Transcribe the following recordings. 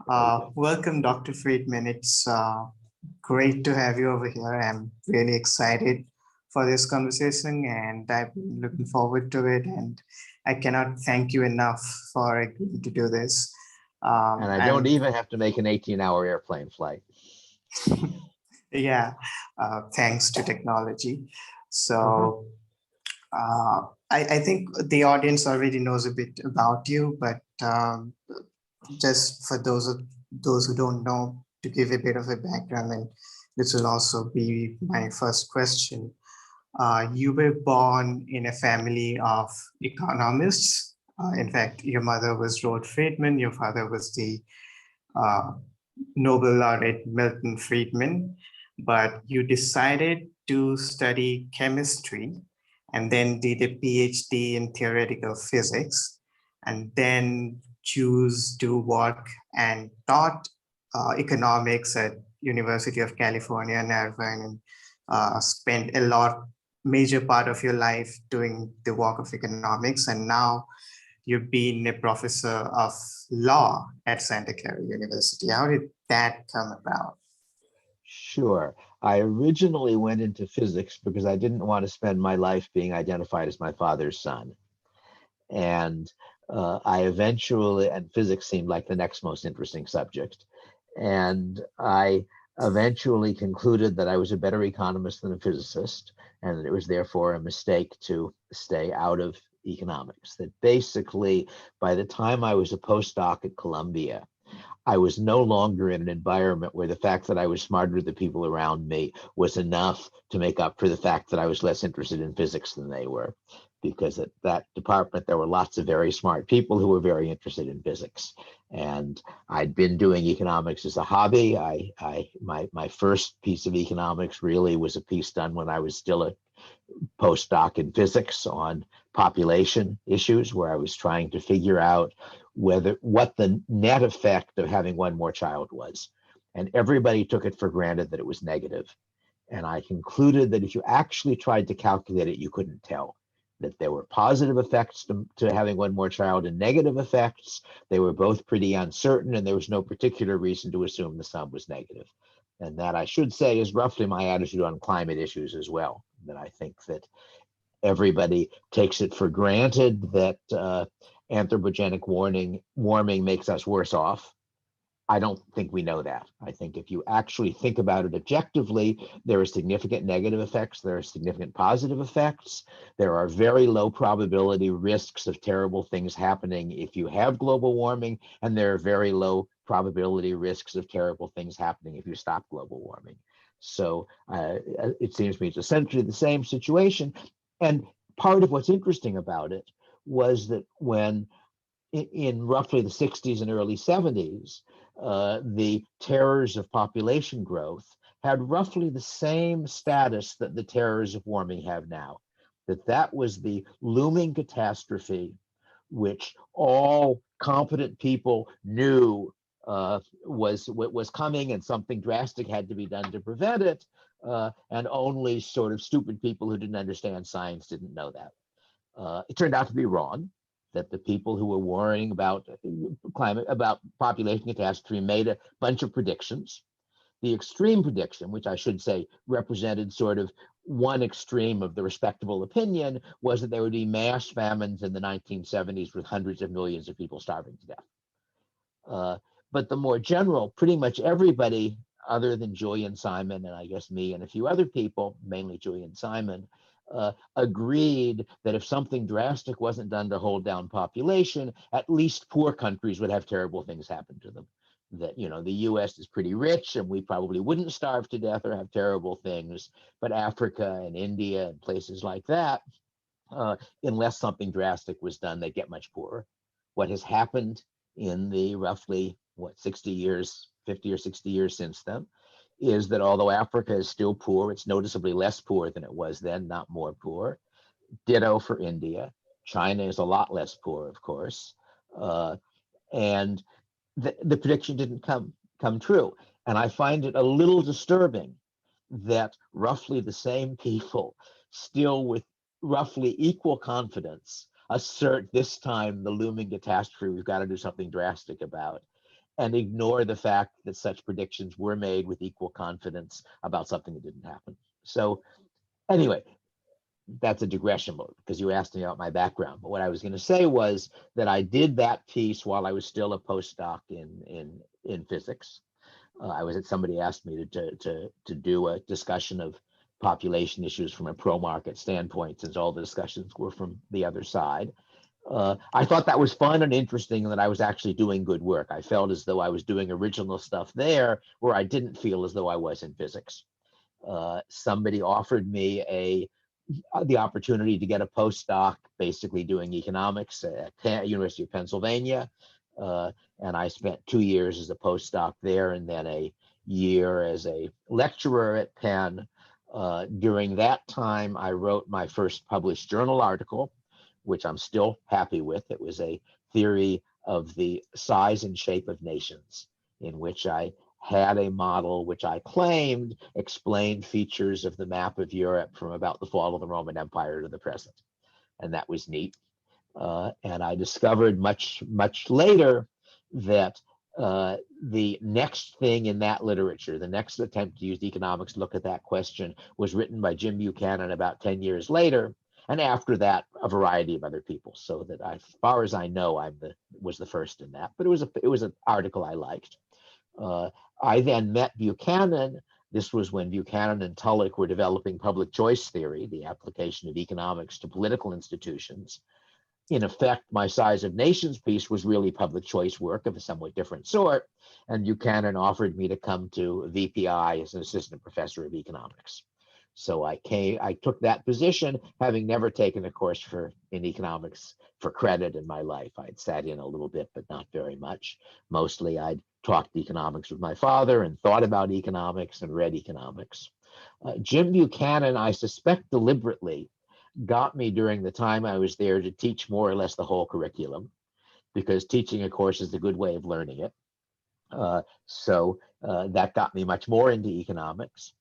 Welcome, Dr. Friedman. It's great to have you over here. I'm really excited for this conversation and I've been looking forward to it. And I cannot thank you enough for agreeing to do this. And I don't And even have to make an 18-hour airplane flight. yeah, thanks to technology. Uh-huh. So I think the audience already knows a bit about you, but just for those who don't know, to give a bit of a background, and this will also be my first question. You were born in a family of economists. In fact, your mother was Rose Friedman, your father was the uh, Nobel Laureate Milton Friedman, but you decided to study chemistry and then did a PhD in theoretical physics and then choose to work and taught economics at University of California, Irvine, and spent a major part of your life doing the work of economics. And now you've been a professor of law at Santa Clara University. How did that come about? Sure. I originally went into physics because I didn't want to spend my life being identified as my father's son. And and physics seemed like the next most interesting subject. And I eventually concluded that I was a better economist than a physicist, and that it was therefore a mistake to stay out of economics. That basically, by the time I was a postdoc at Columbia, I was no longer in an environment where the fact that I was smarter than the people around me was enough to make up for the fact that I was less interested in physics than they were. Because at that department, there were lots of very smart people who were very interested in physics. And I'd been doing economics as a hobby. My first piece of economics really was a piece done when I was still a postdoc in physics on population issues, where I was trying to figure out what the net effect of having one more child was. And everybody took it for granted that it was negative. And I concluded that if you actually tried to calculate it, you couldn't tell that there were positive effects to having one more child and negative effects. They were both pretty uncertain, and there was no particular reason to assume the sum was negative. And that, I should say, is roughly my attitude on climate issues as well. That I think that everybody takes it for granted that anthropogenic warming makes us worse off. I don't think we know that. I think if you actually think about it objectively, there are significant negative effects, there are significant positive effects. There are very low probability risks of terrible things happening if you have global warming, and there are very low probability risks of terrible things happening if you stop global warming. So it seems to me it's essentially the same situation. And part of what's interesting about it was that when in roughly the 60s and early 70s, the terrors of population growth had roughly the same status that the terrors of warming have now. That was the looming catastrophe, which all competent people knew was coming, and something drastic had to be done to prevent it. And only sort of stupid people who didn't understand science didn't know that. It turned out to be wrong, that the people who were worrying about about population catastrophe made a bunch of predictions. The extreme prediction, which I should say represented sort of one extreme of the respectable opinion, was that there would be mass famines in the 1970s with hundreds of millions of people starving to death. But the more general, pretty much everybody other than Julian Simon and I guess me and a few other people, mainly Julian Simon, agreed that if something drastic wasn't done to hold down population, at least poor countries would have terrible things happen to them. That, the US is pretty rich and we probably wouldn't starve to death or have terrible things, but Africa and India and places like that, unless something drastic was done, they get much poorer. What has happened in the roughly, 60 years, 50 or 60 years since then, is that although Africa is still poor, it's noticeably less poor than it was then, not more poor. Ditto for India. China is a lot less poor, of course. And the prediction didn't come true. And I find it a little disturbing that roughly the same people, still with roughly equal confidence, assert this time the looming catastrophe we've got to do something drastic about. and ignore the fact that such predictions were made with equal confidence about something that didn't happen. So anyway, that's a digression because you asked me about my background. But what I was going to say was that I did that piece while I was still a postdoc in physics. Somebody asked me to do a discussion of population issues from a pro-market standpoint, since all the discussions were from the other side. I thought that was fun and interesting, and that I was actually doing good work. I felt as though I was doing original stuff there, where I didn't feel as though I was in physics. Somebody offered me the opportunity to get a postdoc, basically doing economics at University of Pennsylvania, and I spent 2 years as a postdoc there, and then a year as a lecturer at Penn. During that time, I wrote my first published journal article, which I'm still happy with. It was a theory of the size and shape of nations, in which I had a model which I claimed explained features of the map of Europe from about the fall of the Roman Empire to the present. And that was neat. And I discovered much later that the next thing in that literature, the next attempt to use economics to look at that question, was written by Jim Buchanan about 10 years later. And after that, a variety of other people. So that as far as I know, was the first in that. But it was an article I liked. I then met Buchanan. This was when Buchanan and Tullock were developing public choice theory, the application of economics to political institutions. In effect, my Size of Nations piece was really public choice work of a somewhat different sort, and Buchanan offered me to come to VPI as an assistant professor of economics. So I took that position, having never taken a course in economics for credit in my life. I'd sat in a little bit, but not very much. Mostly I'd talked economics with my father and thought about economics and read economics. Jim Buchanan, I suspect deliberately, got me during the time I was there to teach more or less the whole curriculum, because teaching a course is a good way of learning it. So that got me much more into economics.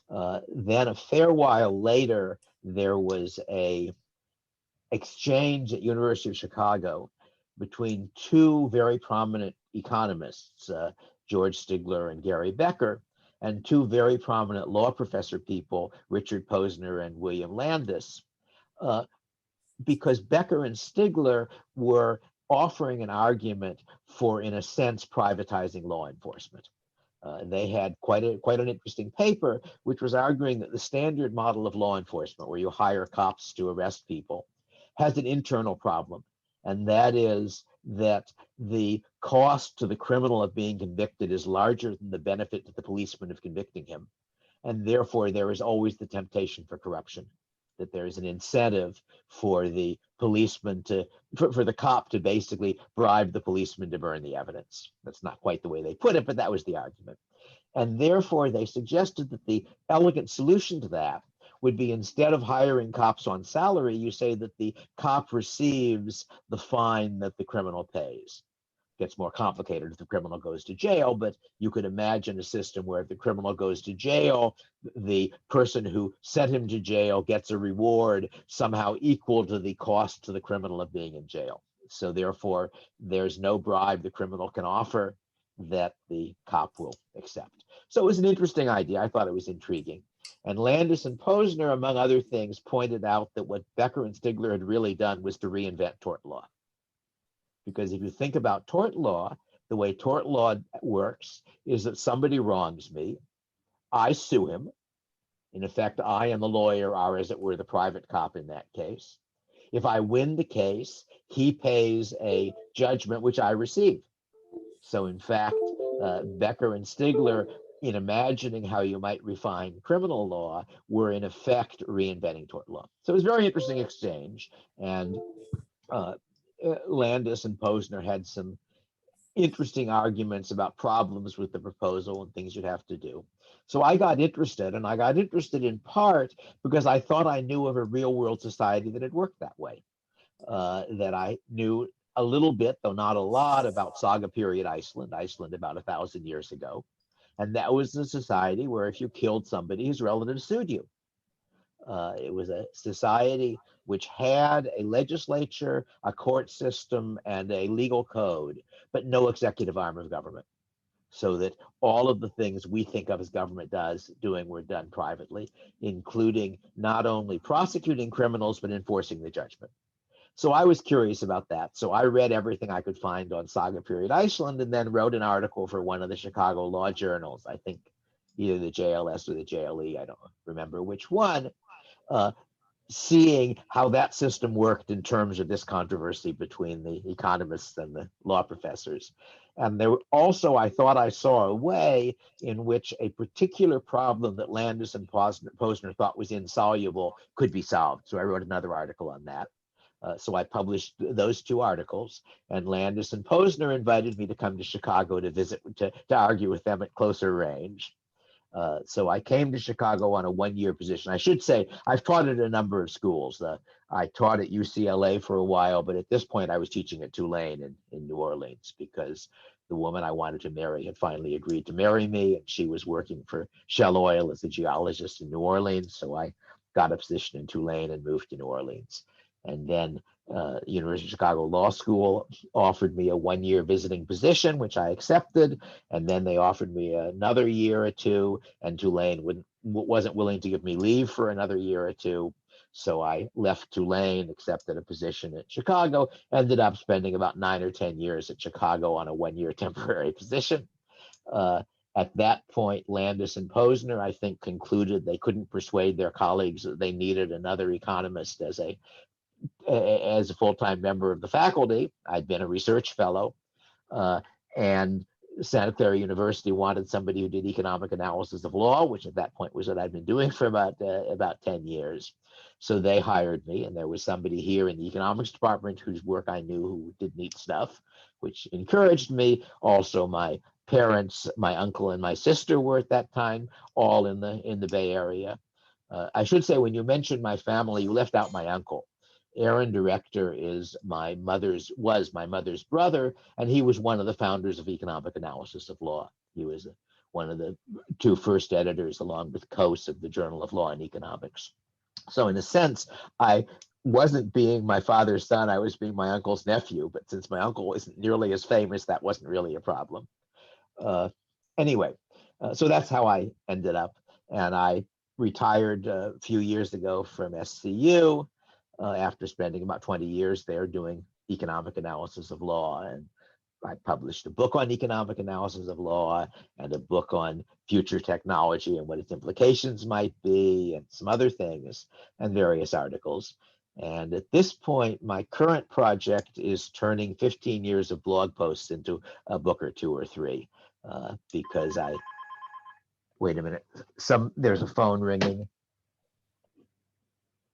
Then a fair while later, there was a exchange at University of Chicago between two very prominent economists, George Stigler and Gary Becker, and two very prominent law professor people, Richard Posner and William Landis, because Becker and Stigler were offering an argument for, in a sense, privatizing law enforcement. They had quite an interesting paper, which was arguing that the standard model of law enforcement, where you hire cops to arrest people, has an internal problem. And that is that the cost to the criminal of being convicted is larger than the benefit to the policeman of convicting him. And therefore, there is always the temptation for corruption, that there is an incentive for the policeman for the cop to basically bribe the policeman to burn the evidence. That's not quite the way they put it, but that was the argument. And therefore, they suggested that the elegant solution to that would be, instead of hiring cops on salary, you say that the cop receives the fine that the criminal pays. Gets more complicated if the criminal goes to jail, but you could imagine a system where if the criminal goes to jail, the person who sent him to jail gets a reward somehow equal to the cost to the criminal of being in jail. So therefore, there's no bribe the criminal can offer that the cop will accept. So it was an interesting idea. I thought it was intriguing. And Landis and Posner, among other things, pointed out that what Becker and Stigler had really done was to reinvent tort law. Because if you think about tort law, the way tort law works is that somebody wrongs me, I sue him. In effect, I and the lawyer are, as it were, the private cop in that case. If I win the case, he pays a judgment which I receive. So in fact, Becker and Stigler, in imagining how you might refine criminal law, were in effect reinventing tort law. So it was a very interesting exchange. And Landis and Posner had some interesting arguments about problems with the proposal and things you'd have to do. So I got interested, and I got interested in part because I thought I knew of a real world society that had worked that way, that I knew a little bit, though not a lot, about Saga period Iceland about 1,000 years ago. And that was a society where if you killed somebody, his relatives sued you. It was a society which had a legislature, a court system, and a legal code, but no executive arm of government. so that all of the things we think of as government doing were done privately, including not only prosecuting criminals, but enforcing the judgment. So I was curious about that. So I read everything I could find on Saga period Iceland, and then wrote an article for one of the Chicago law journals, I think either the JLS or the JLE, I don't remember which one, seeing how that system worked in terms of this controversy between the economists and the law professors. And there also, I thought I saw a way in which a particular problem that Landis and Posner thought was insoluble could be solved. So I wrote another article on that. So I published those two articles, and Landis and Posner invited me to come to Chicago to visit, to argue with them at closer range. So I came to Chicago on a one-year position. I should say I've taught at a number of schools. I taught at UCLA for a while, but at this point I was teaching at Tulane in New Orleans, because the woman I wanted to marry had finally agreed to marry me, and she was working for Shell Oil as a geologist in New Orleans. So I got a position in Tulane and moved to New Orleans. And then University of Chicago Law School offered me a one-year visiting position, which I accepted. And then they offered me another year or two, and Tulane wasn't willing to give me leave for another year or two. So I left Tulane, accepted a position at Chicago, ended up spending about 9 or 10 years at Chicago on a one-year temporary position. At that point, Landis and Posner, I think, concluded they couldn't persuade their colleagues that they needed another economist as a full-time member of the faculty. I'd been a research fellow, and Santa Clara University wanted somebody who did economic analysis of law, which at that point was what I'd been doing for about 10 years. So they hired me, and there was somebody here in the economics department whose work I knew, who did neat stuff, which encouraged me. Also, my parents, my uncle and my sister were at that time all in the Bay Area. I should say, when you mentioned my family, you left out my uncle. Aaron Director was my mother's brother, and he was one of the founders of Economic Analysis of Law. He was one of the two first editors, along with Coase, of the Journal of Law and Economics. So in a sense, I wasn't being my father's son, I was being my uncle's nephew. But since my uncle isn't nearly as famous, that wasn't really a problem. Anyway, so that's how I ended up. And I retired a few years ago from SCU. After spending about 20 years there doing economic analysis of law. And I published a book on economic analysis of law, and a book on future technology and what its implications might be, and some other things, and various articles. And at this point, my current project is turning 15 years of blog posts into a book or two or three, because wait a minute, there's a phone ringing.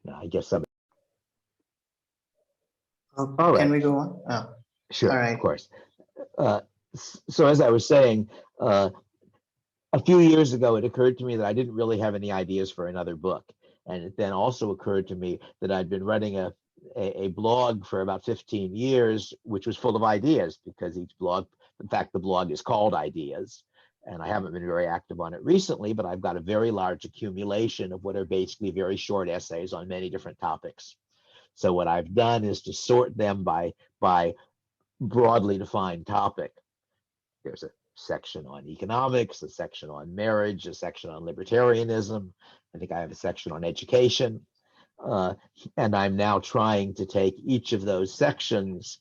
No, I guess somebody. Oh, All right. Can we go on? Oh, sure, all right. Of course. So as I was saying, a few years ago, it occurred to me that I didn't really have any ideas for another book. And it then also occurred to me that I'd been running a blog for about 15 years, which was full of ideas, because each blog, in fact, the blog is called Ideas. And I haven't been very active on it recently, but I've got a very large accumulation of what are basically very short essays on many different topics. So what I've done is to sort them by broadly defined topic. There's a section on economics, a section on marriage, a section on libertarianism. I think I have a section on education. And I'm now trying to take each of those sections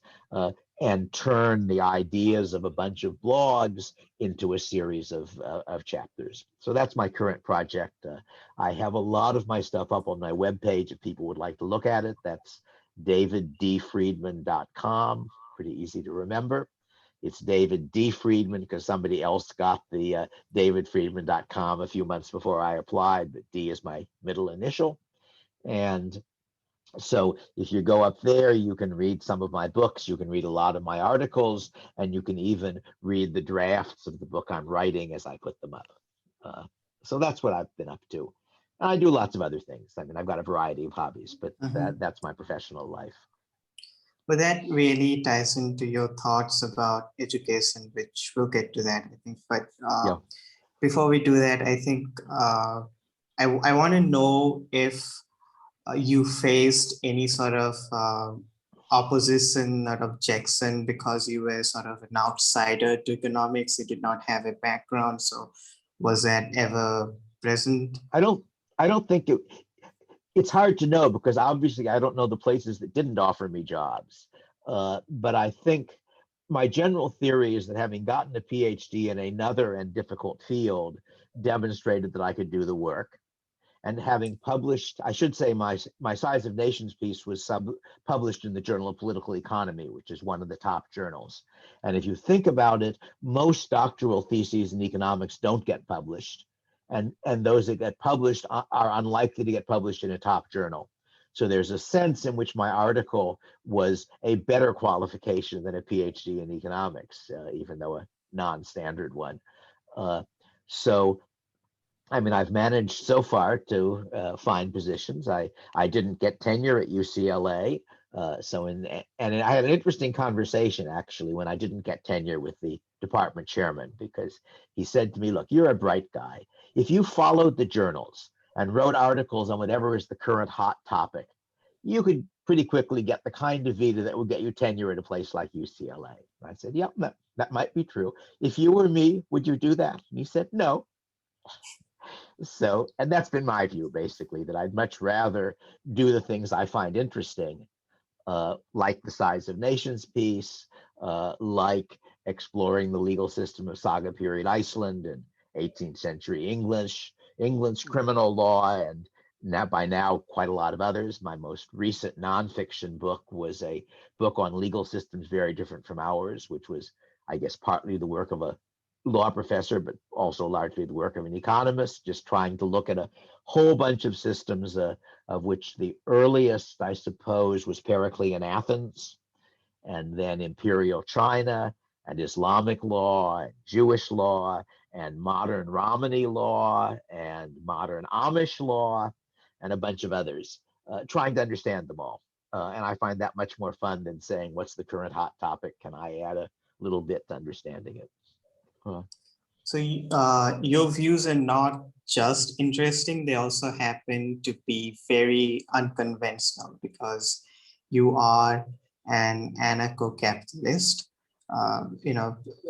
and turn the ideas of a bunch of blogs into a series of chapters. So that's my current project. I have a lot of my stuff up on my webpage if people would like to look at it. That's daviddfriedman.com. Pretty easy to remember. It's David D. Friedman because somebody else got the davidfriedman.com a few months before I applied, but D is my middle initial. And so if you go up there, you can read some of my books, you can read a lot of my articles, and you can even read the drafts of the book I'm writing as I put them up. So that's what I've been up to. I do lots of other things. I mean, I've got a variety of hobbies, but that's my professional life. But that really ties into your thoughts about education, which we'll get to that, I think. But before we do that, I think I want to know if you faced any sort of opposition or objection because you were sort of an outsider to economics, you did not have a background? So was that ever present? I don't think it's hard to know because obviously I don't know the places that didn't offer me jobs. But I think my general theory is that having gotten a PhD in another and difficult field demonstrated that I could do the work. And having published, I should say my Size of Nations piece was published in the Journal of Political Economy, which is one of the top journals. And if you think about it, most doctoral theses in economics don't get published. And those that get published are unlikely to get published in a top journal. So there's a sense in which my article was a better qualification than a PhD in economics, even though a non-standard one. So I mean, I've managed so far to find positions. I didn't get tenure at UCLA, and I had an interesting conversation actually when I didn't get tenure with the department chairman, because he said to me, "Look, you're a bright guy. If you followed the journals and wrote articles on whatever is the current hot topic, you could pretty quickly get the kind of visa that would get you tenure at a place like UCLA." I said, "Yep, that might be true. If you were me, would you do that?" And he said, "No." So, and that's been my view basically, that I'd much rather do the things I find interesting, like the Size of Nations piece, like exploring the legal system of Saga period Iceland and 18th century England's criminal law, and by now quite a lot of others. My most recent nonfiction book was a book on legal systems very different from ours, which was, I guess, partly the work of a law professor, but also largely the work of an economist, just trying to look at a whole bunch of systems, of which the earliest, I suppose, was Periclean Athens, and then imperial China, and Islamic law, and Jewish law, and modern Romani law, and modern Amish law, and a bunch of others, trying to understand them all. And I find that much more fun than saying, what's the current hot topic? Can I add a little bit to understanding it? So your views are not just interesting, they also happen to be very unconventional because you are an anarcho-capitalist,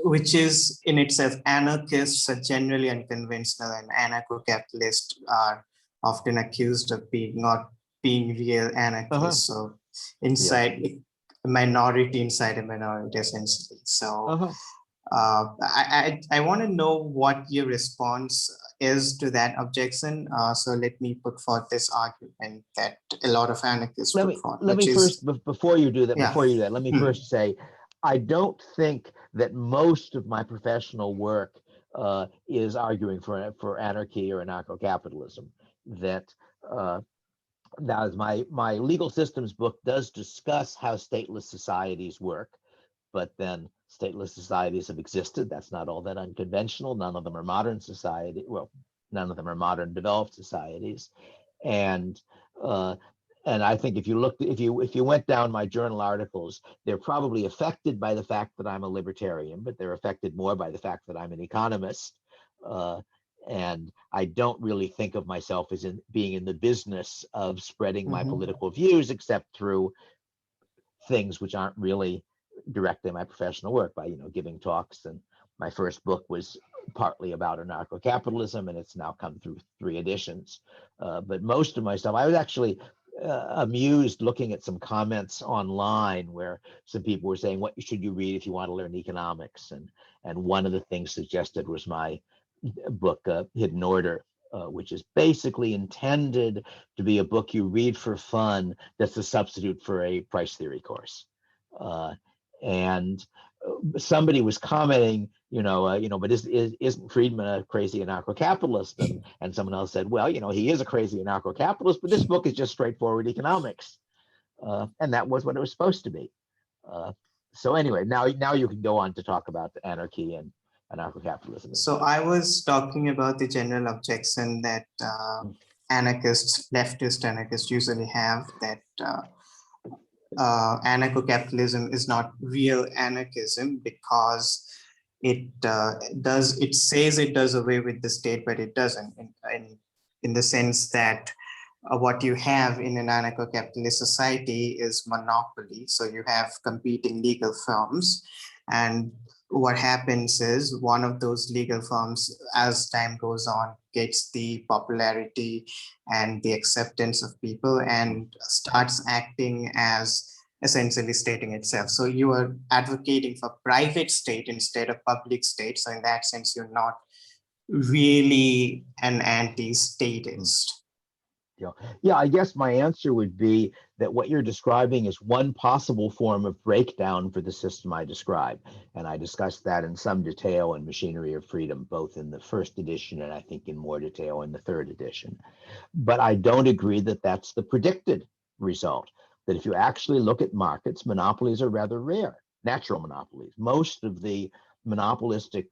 which is in itself, anarchists are generally unconventional, and anarcho-capitalists are often accused of not being real anarchists. So inside a minority inside a minority, essentially. So I want to know what your response is to that objection. So let me put forth this argument that a lot of anarchists put forth. Let me first, before you do that, let me first say, I don't think that most of my professional work is arguing for anarchy or anarcho-capitalism. That my legal systems book does discuss how stateless societies work, but then stateless societies have existed. That's not all that unconventional. None of them are modern society. Well, none of them are modern developed societies. And I think if you went down my journal articles, they're probably affected by the fact that I'm a libertarian, but they're affected more by the fact that I'm an economist. And I don't really think of myself as being in the business of spreading my political views, except through things which aren't really directly my professional work, by giving talks. And my first book was partly about anarcho-capitalism, and it's now come through 3 editions. But most of my stuff, I was actually amused looking at some comments online where some people were saying, what should you read if you want to learn economics? And one of the things suggested was my book, Hidden Order, which is basically intended to be a book you read for fun that's a substitute for a price theory course. And somebody was commenting, but isn't Friedman a crazy anarcho-capitalist? And someone else said, well, he is a crazy anarcho-capitalist, but this book is just straightforward economics. And that was what it was supposed to be. So anyway, now you can go on to talk about the anarchy and anarcho-capitalism. So I was talking about the general objection that leftist anarchists usually have, that anarcho-capitalism is not real anarchism because it says it does away with the state, but it doesn't, in the sense that what you have in an anarcho-capitalist society is monopoly. So you have competing legal firms, and what happens is one of those legal firms, as time goes on, gets the popularity and the acceptance of people and starts acting as essentially stating itself. So you are advocating for private state instead of public state. So in that sense, you're not really an anti-statist. Yeah. Yeah, I guess my answer would be that what you're describing is one possible form of breakdown for the system I describe. And I discussed that in some detail in Machinery of Freedom, both in the first edition and I think in more detail in the third edition. But I don't agree that that's the predicted result. That if you actually look at markets, monopolies are rather rare, natural monopolies. Most of the monopolistic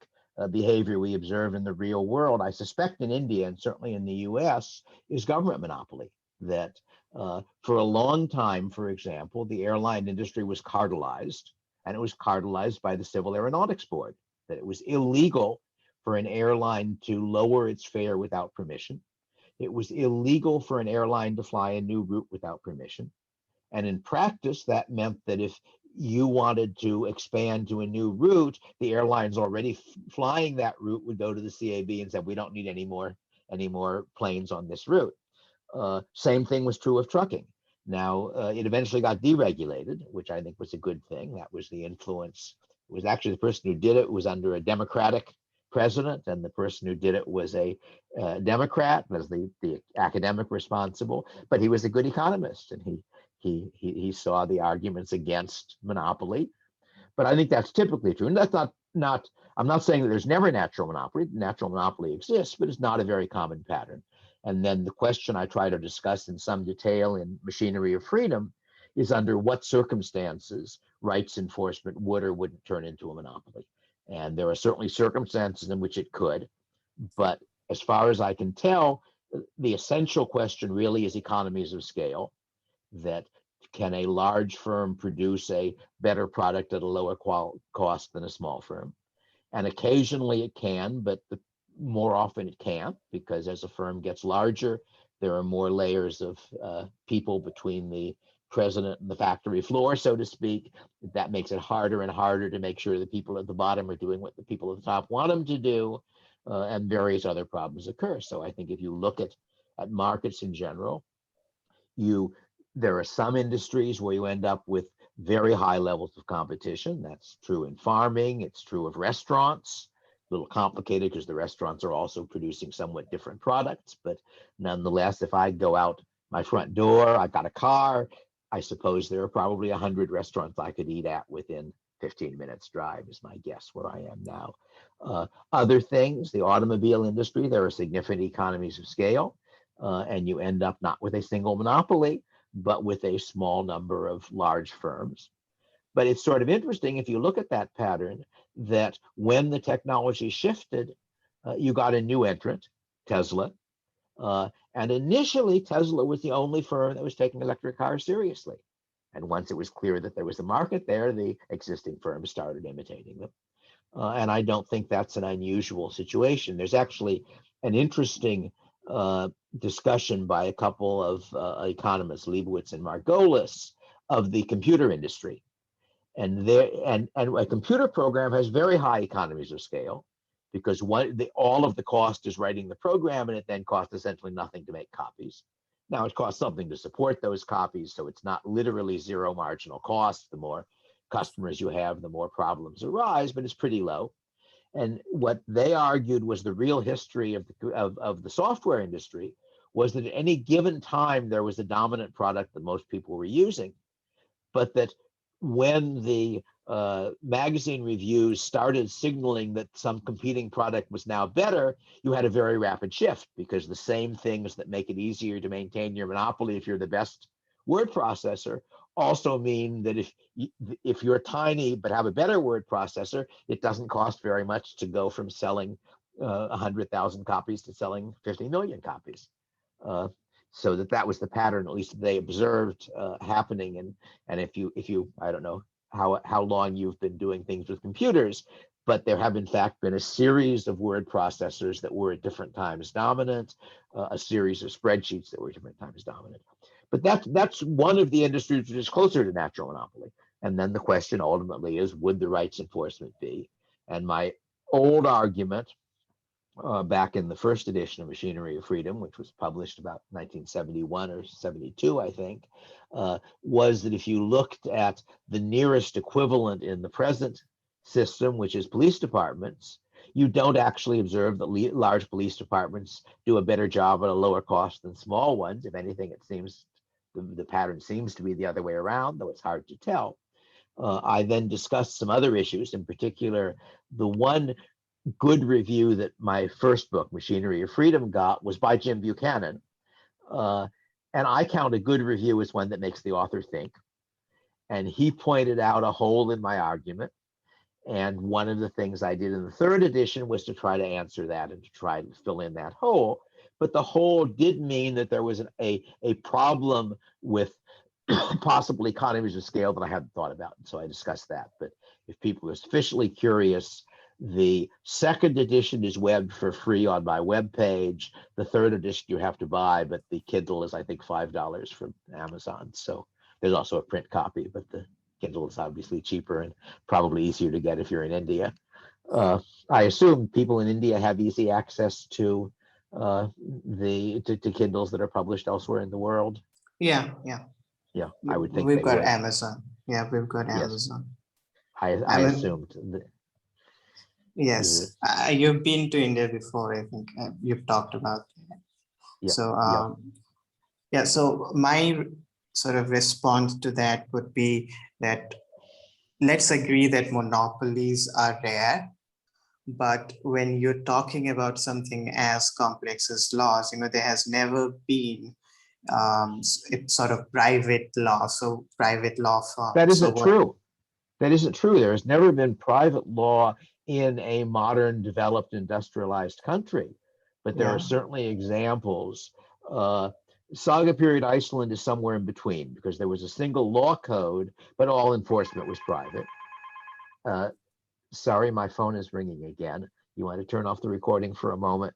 behavior we observe in the real world, I suspect in India and certainly in the US, is government monopoly. That for a long time, for example, the airline industry was cartelized, and it was cartelized by the Civil Aeronautics Board, that it was illegal for an airline to lower its fare without permission. It was illegal for an airline to fly a new route without permission. And in practice, that meant that if you wanted to expand to a new route, the airlines already flying that route would go to the CAB and say, we don't need any more planes on this route. Same thing was true of trucking. Now, it eventually got deregulated, which I think was a good thing. That was the influence. It was actually the person who did it was under a Democratic president, and the person who did it was a Democrat, was the academic responsible, but he was a good economist, and he saw the arguments against monopoly. But I think that's typically true. And that's not I'm not saying that there's never natural monopoly. Natural monopoly exists, but it's not a very common pattern. And then the question I try to discuss in some detail in Machinery of Freedom is under what circumstances rights enforcement would or wouldn't turn into a monopoly. And there are certainly circumstances in which it could, but as far as I can tell, the essential question really is economies of scale. That can a large firm produce a better product at a lower cost than a small firm? And occasionally it can, but more often it can't, because as a firm gets larger, there are more layers of people between the president and the factory floor, so to speak. That makes it harder and harder to make sure the people at the bottom are doing what the people at the top want them to do, and various other problems occur. So I think if you look at markets in general, there are some industries where you end up with very high levels of competition. That's true in farming. It's true of restaurants. A little complicated because the restaurants are also producing somewhat different products. But nonetheless, if I go out my front door, I've got a car, I suppose there are probably 100 restaurants I could eat at within 15 minutes drive is my guess where I am now. Other things, the automobile industry, there are significant economies of scale, and you end up not with a single monopoly, but with a small number of large firms. But it's sort of interesting if you look at that pattern, that when the technology shifted, you got a new entrant, Tesla. And initially, Tesla was the only firm that was taking electric cars seriously. And once it was clear that there was a market there, the existing firms started imitating them. And I don't think that's an unusual situation. There's actually an interesting discussion by a couple of economists, Leibowitz and Margolis, of the computer industry. And a computer program has very high economies of scale, because all of the cost is writing the program, and it then costs essentially nothing to make copies. Now, it costs something to support those copies, so it's not literally zero marginal cost. The more customers you have, the more problems arise, but it's pretty low. And what they argued was the real history of the software industry was that at any given time there was a dominant product that most people were using, but that when the magazine reviews started signaling that some competing product was now better, you had a very rapid shift, because the same things that make it easier to maintain your monopoly if you're the best word processor also mean that if you're tiny but have a better word processor, it doesn't cost very much to go from selling 100,000 copies to selling 50 million copies. So that was the pattern, at least they observed happening. And if you I don't know how long you've been doing things with computers, but there have in fact been a series of word processors that were at different times dominant, a series of spreadsheets that were at different times dominant. But that's one of the industries which is closer to natural monopoly. And then the question ultimately is, would the rights enforcement be? And my old argument back in the first edition of Machinery of Freedom, which was published about 1971 or 72, I think, was that if you looked at the nearest equivalent in the present system, which is police departments, you don't actually observe that large police departments do a better job at a lower cost than small ones. If anything, it seems the pattern seems to be the other way around, though it's hard to tell. I then discussed some other issues, in particular, the one good review that my first book, Machinery of Freedom, got was by Jim Buchanan. And I count a good review as one that makes the author think. And he pointed out a hole in my argument. And one of the things I did in the third edition was to try to answer that and to try to fill in that hole. But the hole did mean that there was a problem with possible economies of scale that I hadn't thought about. And so I discussed that. But if people are sufficiently curious, the second edition is webbed for free on my webpage. The third edition you have to buy, but the Kindle is, I think, $5 from Amazon. So there's also a print copy, but the Kindle is obviously cheaper and probably easier to get if you're in India. I assume people in India have easy access to Kindles that are published elsewhere in the world. Yeah. I would think we've they got would. Amazon. Yeah, we've got Yes. Amazon. I assumed. Yes, you've been to India before, I think. You've talked about it. Yeah, So, yeah, so my sort of response to that would be that let's agree that monopolies are rare, but when you're talking about something as complex as laws, there has never been it's sort of private law, so private law firms. That isn't true. That isn't true. There has never been private law in a modern, developed, industrialized country, but there are certainly examples. Saga period Iceland is somewhere in between because there was a single law code, but all enforcement was private. Sorry, my phone is ringing again. You want to turn off the recording for a moment?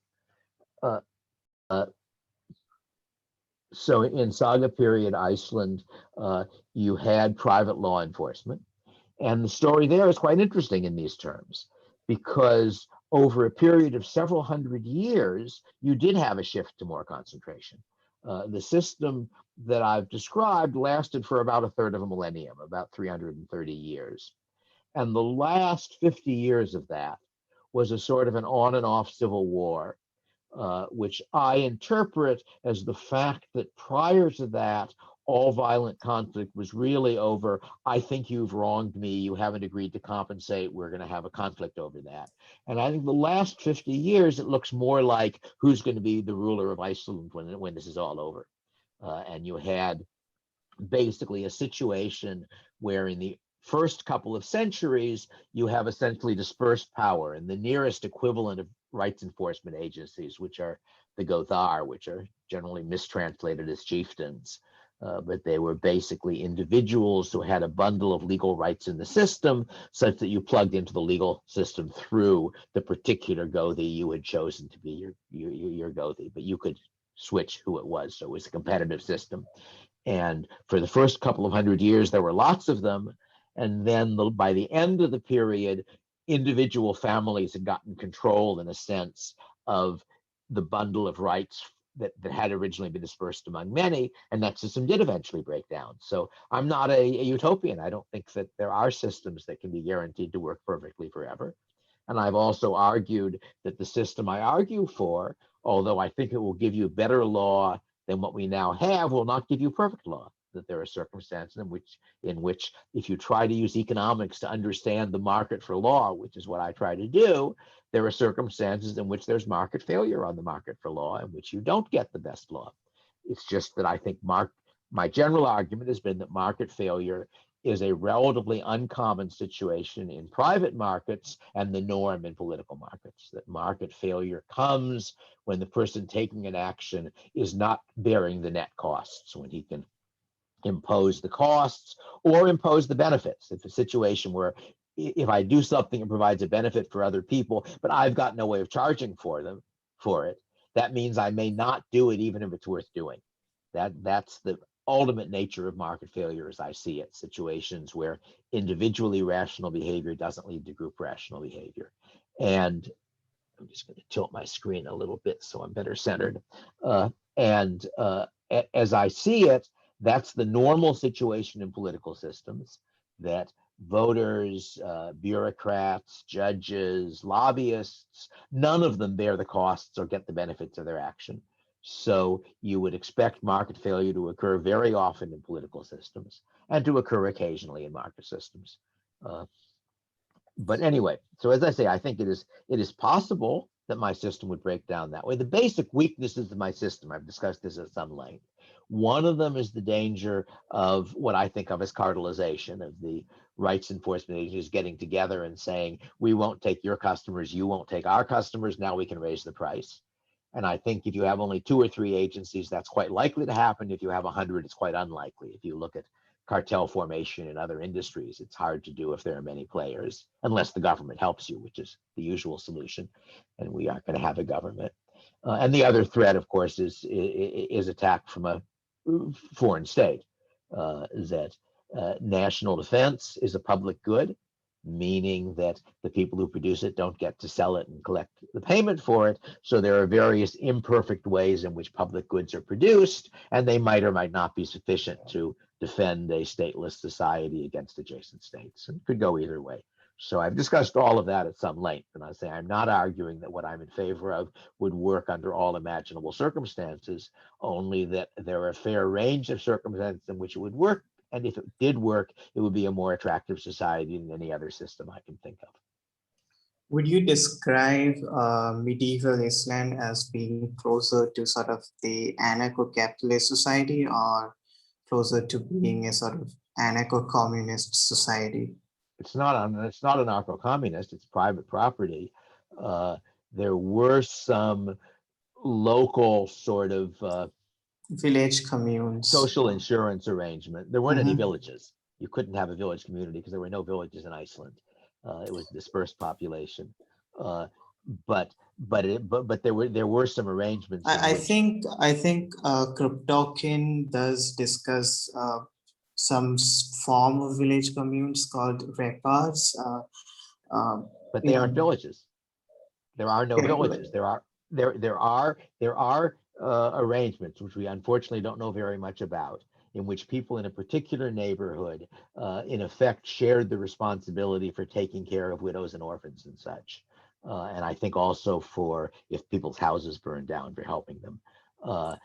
So in Saga period Iceland, you had private law enforcement. And the story there is quite interesting in these terms, because over a period of several hundred years, you did have a shift to more concentration. The system that I've described lasted for about a third of a millennium, about 330 years. And the last 50 years of that was a sort of an on and off civil war, which I interpret as the fact that prior to that, all violent conflict was really over, I think you've wronged me, you haven't agreed to compensate, we're going to have a conflict over that. And I think the last 50 years, it looks more like who's going to be the ruler of Iceland when this is all over. And you had basically a situation where in the first couple of centuries, you have essentially dispersed power, and the nearest equivalent of rights enforcement agencies, which are the Gothar, which are generally mistranslated as chieftains, but they were basically individuals who had a bundle of legal rights in the system, such that you plugged into the legal system through the particular Gothi you had chosen to be your Gothi, but you could switch who it was, so it was a competitive system. And for the first couple of hundred years, there were lots of them. And then by the end of the period, individual families had gotten control, in a sense, of the bundle of rights that had originally been dispersed among many, and that system did eventually break down. So I'm not a utopian. I don't think that there are systems that can be guaranteed to work perfectly forever. And I've also argued that the system I argue for, although I think it will give you better law than what we now have, will not give you perfect law. That there are circumstances in which if you try to use economics to understand the market for law, which is what I try to do, there are circumstances in which there's market failure on the market for law, in which you don't get the best law. It's just that I think my general argument has been that market failure is a relatively uncommon situation in private markets and the norm in political markets, that market failure comes when the person taking an action is not bearing the net costs, when he can impose the costs or impose the benefits. It's a situation where if I do something and provides a benefit for other people, but I've got no way of charging for it, that means I may not do it even if it's worth doing. That's the ultimate nature of market failure as I see it, situations where individually rational behavior doesn't lead to group rational behavior. And I'm just going to tilt my screen a little bit so I'm better centered. As I see it, that's the normal situation in political systems, that voters, bureaucrats, judges, lobbyists, none of them bear the costs or get the benefits of their action. So you would expect market failure to occur very often in political systems and to occur occasionally in market systems. But anyway, so as I say, I think it is possible that my system would break down that way. The basic weaknesses of my system, I've discussed this at some length. One of them is the danger of what I think of as cartelization, of the rights enforcement agencies getting together and saying, we won't take your customers, you won't take our customers, now we can raise the price. And I think if you have only 2 or 3 agencies, that's quite likely to happen. If you have 100, it's quite unlikely. If you look at cartel formation in other industries, it's hard to do if there are many players, unless the government helps you, which is the usual solution. And we aren't going to have a government. And the other threat, of course, is attack from a foreign state. That national defense is a public good, meaning that the people who produce it don't get to sell it and collect the payment for it. So there are various imperfect ways in which public goods are produced, and they might or might not be sufficient to defend a stateless society against adjacent states, and could go either way. So I've discussed all of that at some length, and I say I'm not arguing that what I'm in favor of would work under all imaginable circumstances, only that there are a fair range of circumstances in which it would work, and if it did work, it would be a more attractive society than any other system I can think of. Would you describe medieval Islam as being closer to sort of the anarcho-capitalist society, or closer to being a sort of anarcho-communist society? It's not anarcho-communist, it's private property. There were some local sort of Village communes. social insurance arrangement. There weren't any villages. You couldn't have a village community because there were no villages in Iceland. It was a dispersed population. But there were some arrangements. I think Kropotkin does discuss some form of village communes called repars. But they aren't villages. There are no villages. There are arrangements, which we unfortunately don't know very much about, in which people in a particular neighborhood, in effect, shared the responsibility for taking care of widows and orphans and such. And I think also for if people's houses burned down, for helping them. But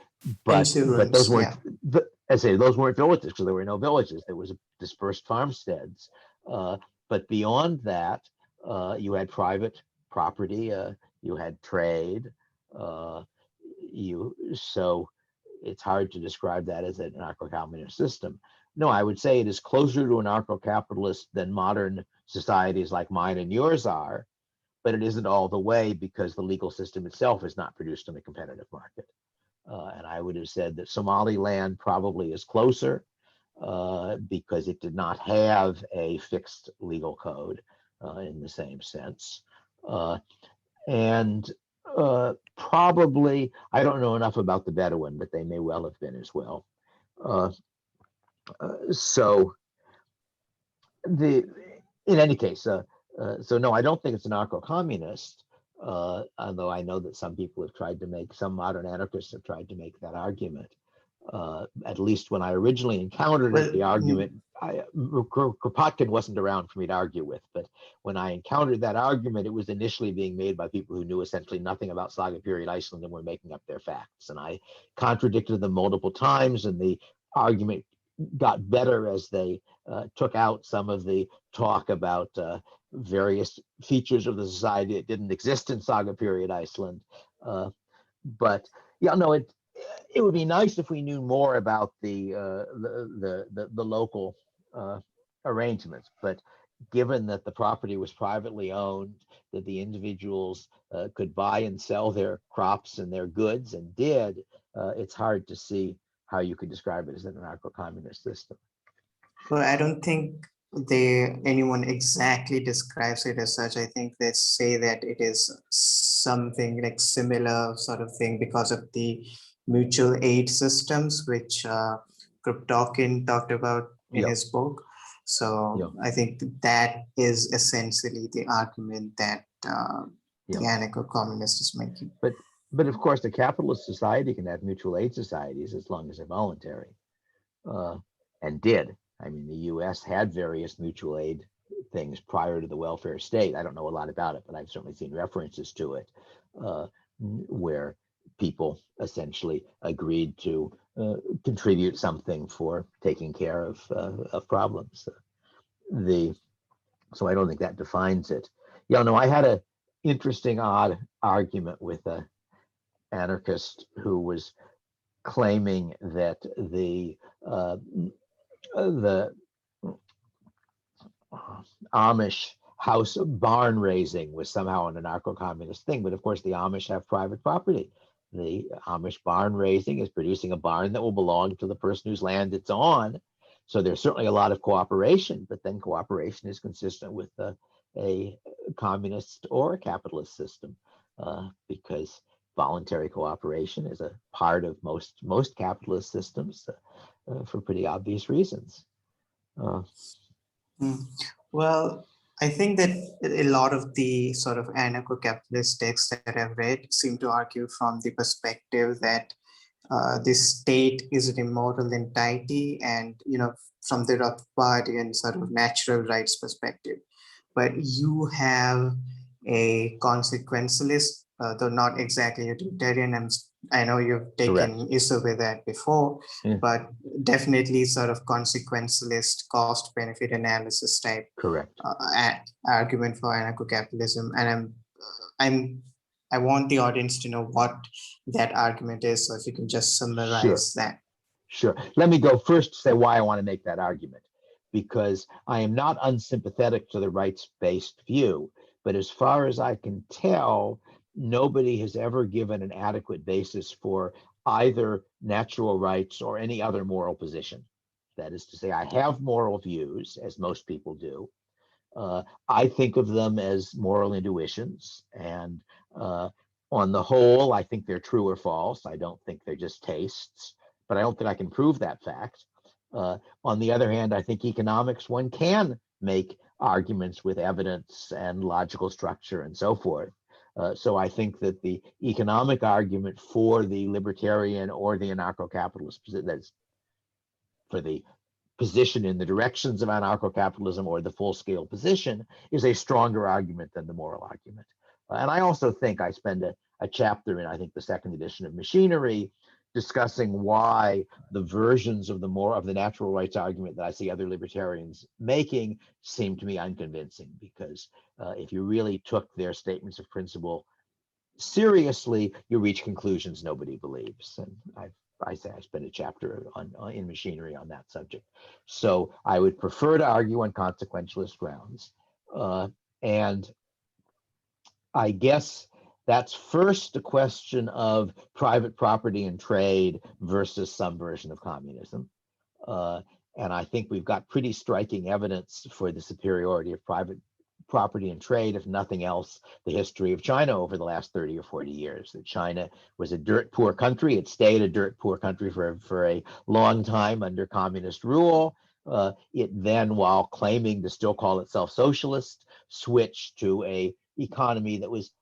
those weren't, those weren't villages because there were no villages. There was dispersed farmsteads. But beyond that, you had private property, you had trade, so it's hard to describe that as an anarcho-communist system. No, I would say it is closer to anarcho-capitalist than modern societies like mine and yours are, but it isn't all the way because the legal system itself is not produced in a competitive market. And I would have said that Somaliland probably is closer because it did not have a fixed legal code in the same sense. Probably, I don't know enough about the Bedouin, but they may well have been as well. In any case, so no, I don't think it's anarcho-communist, although I know that some people have tried to make, some modern anarchists have tried to make that argument. At least when I originally encountered it, the argument, Kropotkin wasn't around for me to argue with, but when I encountered that argument, it was initially being made by people who knew essentially nothing about Saga period Iceland and were making up their facts. And I contradicted them multiple times, and the argument got better as they took out some of the talk about various features of the society that didn't exist in Saga period Iceland. But yeah, no, it would be nice if we knew more about the local arrangements. But given that the property was privately owned, that the individuals could buy and sell their crops and their goods and did, it's hard to see how you could describe it as an anarcho-communist system. Well, I don't think anyone exactly describes it as such. I think they say that it is something like similar sort of thing because of the mutual aid systems, which Kruptokin talked about in Yep. his book. So Yep. I think that is essentially the argument that the Yep. anarcho-communist is making. But of course, a capitalist society can have mutual aid societies as long as they're voluntary, uh, and did. I mean, the U.S. had various mutual aid things prior to the welfare state. I don't know a lot about it, but I've certainly seen references to it, uh, where people essentially agreed to contribute something for taking care of problems. The So I don't think that defines it. Yeah, no, I had a interesting, odd argument with a anarchist who was claiming that the Amish house barn raising was somehow an anarcho-communist thing. But of course, the Amish have private property. The Amish barn raising is producing a barn that will belong to the person whose land it's on. So there's certainly a lot of cooperation, but then cooperation is consistent with a communist or a capitalist system, because voluntary cooperation is a part of most capitalist systems, for pretty obvious reasons. Uh, Hmm. Well, I think that a lot of the sort of anarcho-capitalist texts that I've read seem to argue from the perspective that the state is an immortal entity, and from the Rothbardian sort of natural rights perspective. But you have a consequentialist, though not exactly utilitarian. I know you've correct. taken issue with that before, Yeah, but definitely sort of consequentialist, cost benefit analysis type correct. argument for anarcho-capitalism. And I'm I want the audience to know what that argument is. So if you can just Sure. summarize that. Sure. Let me go first to say why I want to make that argument, because I am not unsympathetic to the rights-based view, but as far as I can tell, nobody has ever given an adequate basis for either natural rights or any other moral position. That is to say, I have moral views, as most people do. I think of them as moral intuitions, and uh, on the whole, I think they're true or false. I don't think they're just tastes, but I don't think I can prove that fact. On the other hand, I think economics, one can make arguments with evidence and logical structure and so forth. So I think that the economic argument for the libertarian or the anarcho-capitalist, that's for the position in the directions of anarcho-capitalism or the full-scale position, is a stronger argument than the moral argument. And I also think I spend a chapter in, I think, the second edition of Machinery, discussing why the versions of the natural rights argument that I see other libertarians making seem to me unconvincing, because if you really took their statements of principle seriously, you reach conclusions nobody believes. And I say I spent a chapter in Machinery on that subject. So I would prefer to argue on consequentialist grounds. And I guess that's first a question of private property and trade versus some version of communism. Uh, and I think we've got pretty striking evidence for the superiority of private property and trade, if nothing else, the history of China over the last 30 or 40 years. That China was a dirt poor country. It stayed a dirt poor country for a long time under communist rule. It then, while claiming to still call itself socialist, switched to a economy that was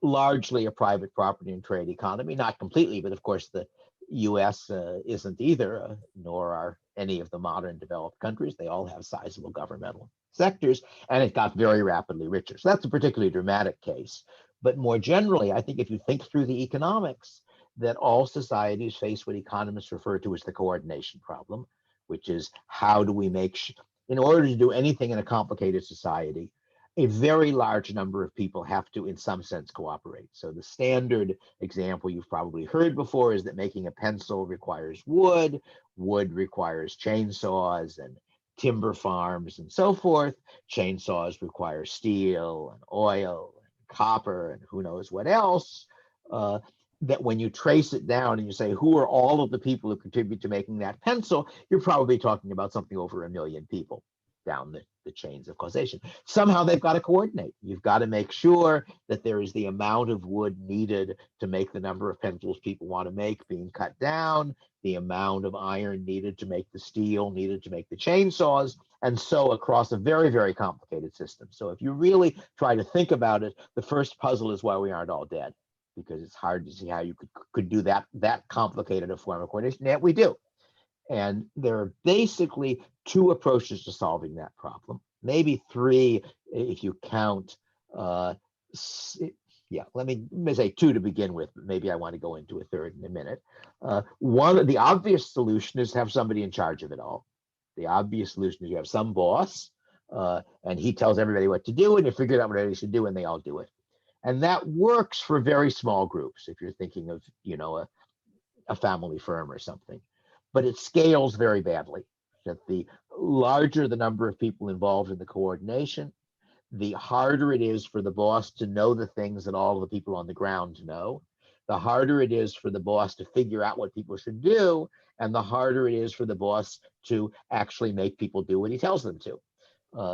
largely a private property and trade economy, not completely, but of course the US isn't either, nor are any of the modern developed countries. They all have sizable governmental sectors, and it got very rapidly richer. So that's a particularly dramatic case. But more generally, I think if you think through the economics, that all societies face what economists refer to as the coordination problem, which is how do we make, in order to do anything in a complicated society, a very large number of people have to, in some sense, cooperate. So the standard example you've probably heard before is that making a pencil requires wood, wood requires chainsaws and timber farms and so forth. Chainsaws require steel and oil and copper and who knows what else. That when you trace it down and you say, who are all of the people who contribute to making that pencil, you're probably talking about something over 1 million people. down the chains of causation. Somehow they've got to coordinate. You've got to make sure that there is the amount of wood needed to make the number of pencils people want to make being cut down, the amount of iron needed to make the steel needed to make the chainsaws, and so across a very, very complicated system. So if you really try to think about it, the first puzzle is why we aren't all dead, because it's hard to see how you could do that complicated a form of coordination. Yet we do. And there are basically two approaches to solving that problem, maybe three if you count. Yeah, let me say two to begin with, but maybe I want to go into a third in a minute. One, the obvious solution is to have somebody in charge of it all. The obvious solution is you have some boss, and he tells everybody what to do, and you figure out what everybody should do, and they all do it. And that works for very small groups, if you're thinking of, a family firm or something. But it scales very badly. That the larger the number of people involved in the coordination, the harder it is for the boss to know the things that all of the people on the ground know, the harder it is for the boss to figure out what people should do, and the harder it is for the boss to actually make people do what he tells them to.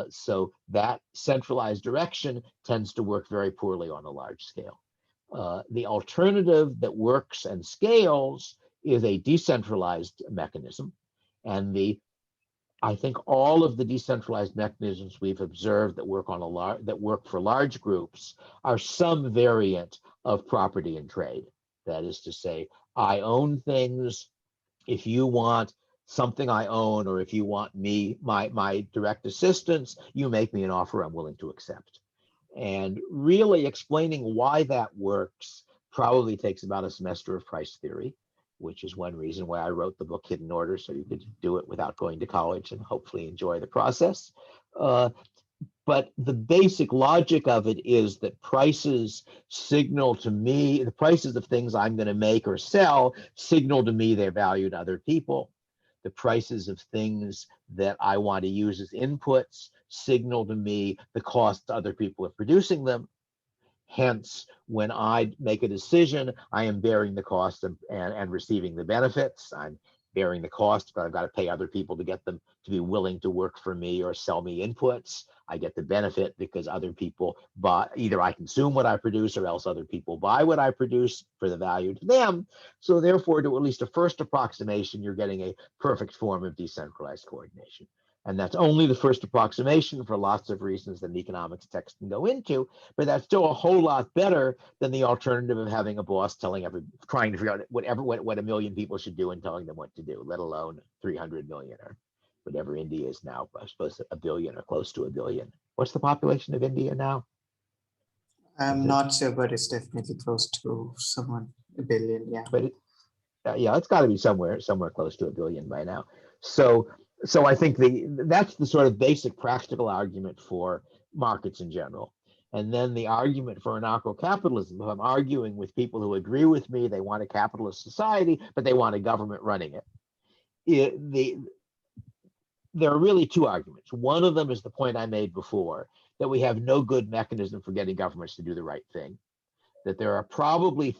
So that centralized direction tends to work very poorly on a large scale. The alternative that works and scales is a decentralized mechanism. And I think all of the decentralized mechanisms we've observed that work for large groups are some variant of property and trade. That is to say, I own things. If you want something I own, or if you want my direct assistance, you make me an offer I'm willing to accept. And really explaining why that works probably takes about a semester of price theory, which is one reason why I wrote the book Hidden Order, so you could do it without going to college and hopefully enjoy the process. But the basic logic of it is that prices signal to me, the prices of things I'm going to make or sell signal to me their value to other people. The prices of things that I want to use as inputs signal to me the cost to other people of producing them. Hence, when I make a decision, I am bearing the cost and receiving the benefits. I'm bearing the cost, but I've got to pay other people to get them to be willing to work for me or sell me inputs. I get the benefit because other people buy, either I consume what I produce or else other people buy what I produce for the value to them. So therefore, to at least a first approximation, you're getting a perfect form of decentralized coordination. And that's only the first approximation for lots of reasons that an economics text can go into, but that's still a whole lot better than the alternative of having a boss trying to figure out what a million people should do and telling them what to do, let alone 300 million or whatever India is now, I suppose a billion or close to a billion. What's the population of India now? I'm not sure, but it's definitely close to a billion, yeah. But it's got to be somewhere close to a billion by now. So I think that's the sort of basic practical argument for markets in general. And then the argument for anarcho-capitalism, if I'm arguing with people who agree with me, they want a capitalist society, but they want a government running it. There are really two arguments. One of them is the point I made before, that we have no good mechanism for getting governments to do the right thing, that there are probably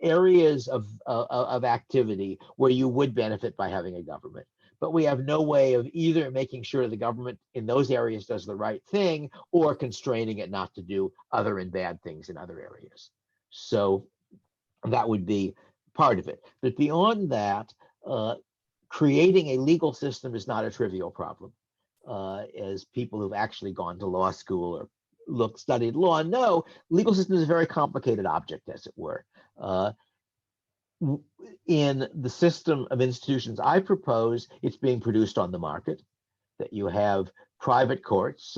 areas of activity where you would benefit by having a government. But we have no way of either making sure the government in those areas does the right thing or constraining it not to do other and bad things in other areas. So that would be part of it. But beyond that, creating a legal system is not a trivial problem. As people who've actually gone to law school or studied law know, legal system is a very complicated object, as it were. In the system of institutions I propose, it's being produced on the market, that you have private courts,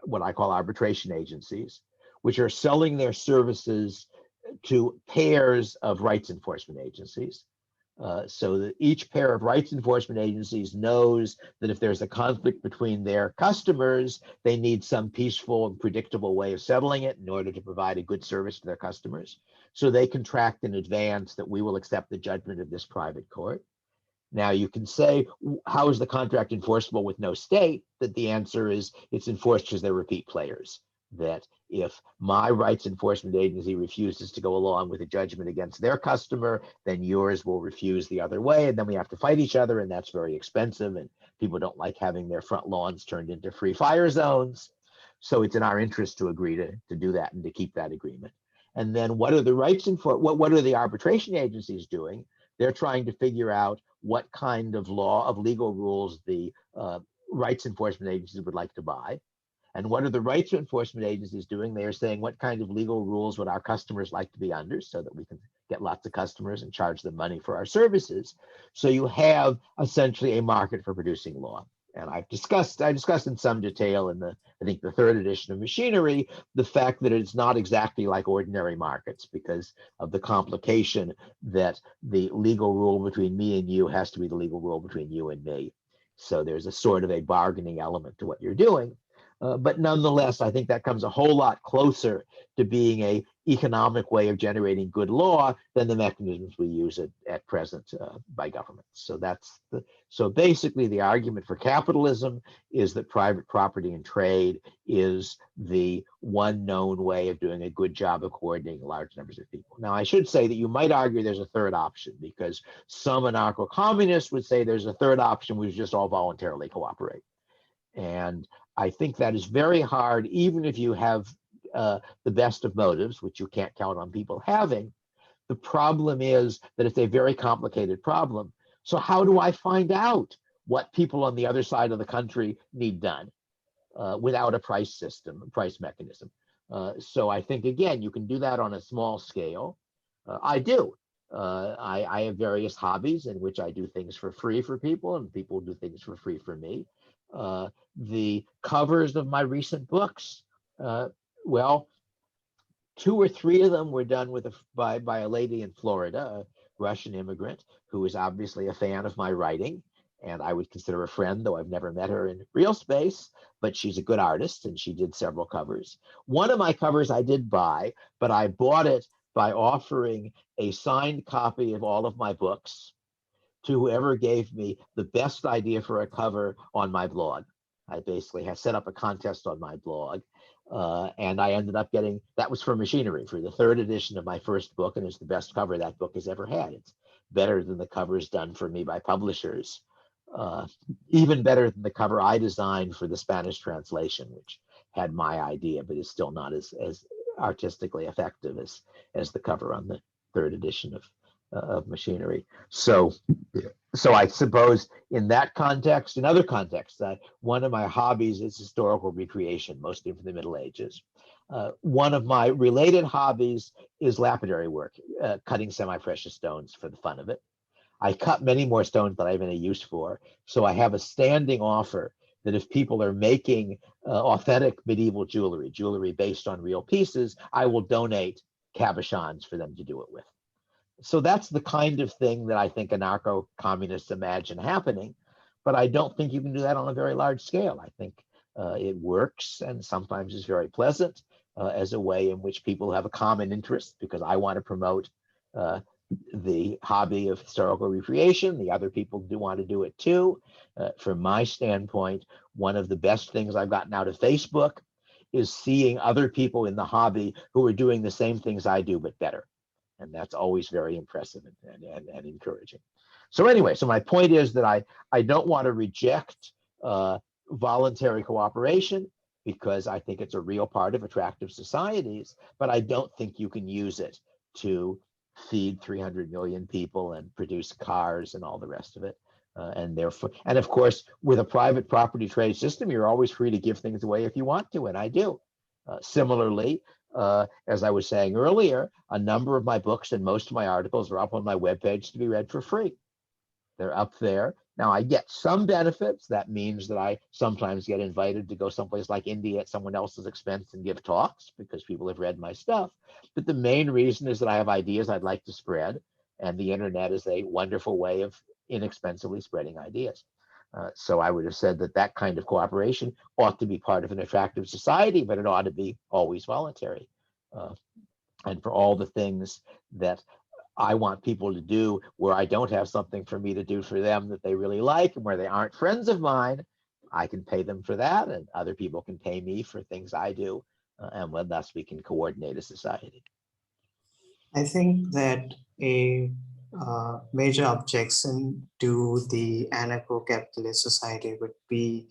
what I call arbitration agencies, which are selling their services to pairs of rights enforcement agencies. So that each pair of rights enforcement agencies knows that if there's a conflict between their customers, they need some peaceful and predictable way of settling it in order to provide a good service to their customers. So they contract in advance that we will accept the judgment of this private court. Now you can say, how is the contract enforceable with no state? That the answer is it's enforced because they're repeat players. that if my rights enforcement agency refuses to go along with a judgment against their customer, then yours will refuse the other way, and then we have to fight each other, and that's very expensive, and people don't like having their front lawns turned into free fire zones. So it's in our interest to agree to do that and to keep that agreement. And then what are the rights what are the arbitration agencies doing? They're trying to figure out what kind of law, of legal rules, the rights enforcement agencies would like to buy. And what are the rights enforcement agencies doing? They are saying, what kind of legal rules would our customers like to be under so that we can get lots of customers and charge them money for our services? So you have essentially a market for producing law. And I discussed in some detail in I think the third edition of Machinery, the fact that it's not exactly like ordinary markets because of the complication that the legal rule between me and you has to be the legal rule between you and me. So there's a sort of a bargaining element to what you're doing. But nonetheless, I think that comes a whole lot closer to being an economic way of generating good law than the mechanisms we use at present by governments. So basically the argument for capitalism is that private property and trade is the one known way of doing a good job of coordinating large numbers of people. Now, I should say that you might argue there's a third option because some anarcho-communists would say there's a third option, we just all voluntarily cooperate. And I think that is very hard, even if you have the best of motives, which you can't count on people having. The problem is that it's a very complicated problem. So how do I find out what people on the other side of the country need done without a price system, a price mechanism? So I think, again, you can do that on a small scale. I do. I have various hobbies in which I do things for free for people, and people do things for free for me. The covers of my recent books, well, 2 or 3 of them were done by a lady in Florida, a Russian immigrant, who is obviously a fan of my writing, and I would consider a friend, though I've never met her in real space, but she's a good artist, and she did several covers. One of my covers I did buy, but I bought it by offering a signed copy of all of my books to whoever gave me the best idea for a cover on my blog. I basically have set up a contest on my blog, and I ended up getting, that was for Machinery, for the third edition of my first book, and it's the best cover that book has ever had. It's better than the covers done for me by publishers, even better than the cover I designed for the Spanish translation, which had my idea, but is still not as artistically effective as the cover on the third edition of Machinery. So I suppose in that context, in other contexts, one of my hobbies is historical recreation, mostly from the Middle Ages. One of my related hobbies is lapidary work, cutting semi-precious stones for the fun of it. I cut many more stones than I have any use for, so I have a standing offer that if people are making authentic medieval jewelry based on real pieces, I will donate cabochons for them to do it with. So that's the kind of thing that I think anarcho-communists imagine happening, but I don't think you can do that on a very large scale. I think it works and sometimes is very pleasant as a way in which people have a common interest, because I want to promote the hobby of historical recreation. The other people do want to do it too. From my standpoint, one of the best things I've gotten out of Facebook is seeing other people in the hobby who are doing the same things I do, but better. And that's always very impressive and encouraging. So anyway, so my point is that I don't want to reject voluntary cooperation, because I think it's a real part of attractive societies, but I don't think you can use it to feed 300 million people and produce cars and all the rest of it. And therefore, and of course, with a private property trade system, you're always free to give things away if you want to, and I do. Similarly, as I was saying earlier, a number of my books and most of my articles are up on my webpage to be read for free. They're up there. Now, I get some benefits. That means that I sometimes get invited to go someplace like India at someone else's expense and give talks because people have read my stuff. But the main reason is that I have ideas I'd like to spread, and the internet is a wonderful way of inexpensively spreading ideas. So I would have said that kind of cooperation ought to be part of an attractive society, but it ought to be always voluntary. And for all the things that I want people to do where I don't have something for me to do for them that they really like, and where they aren't friends of mine, I can pay them for that, and other people can pay me for things I do and thus we can coordinate a society. I think that a major objection to the anarcho-capitalist society would be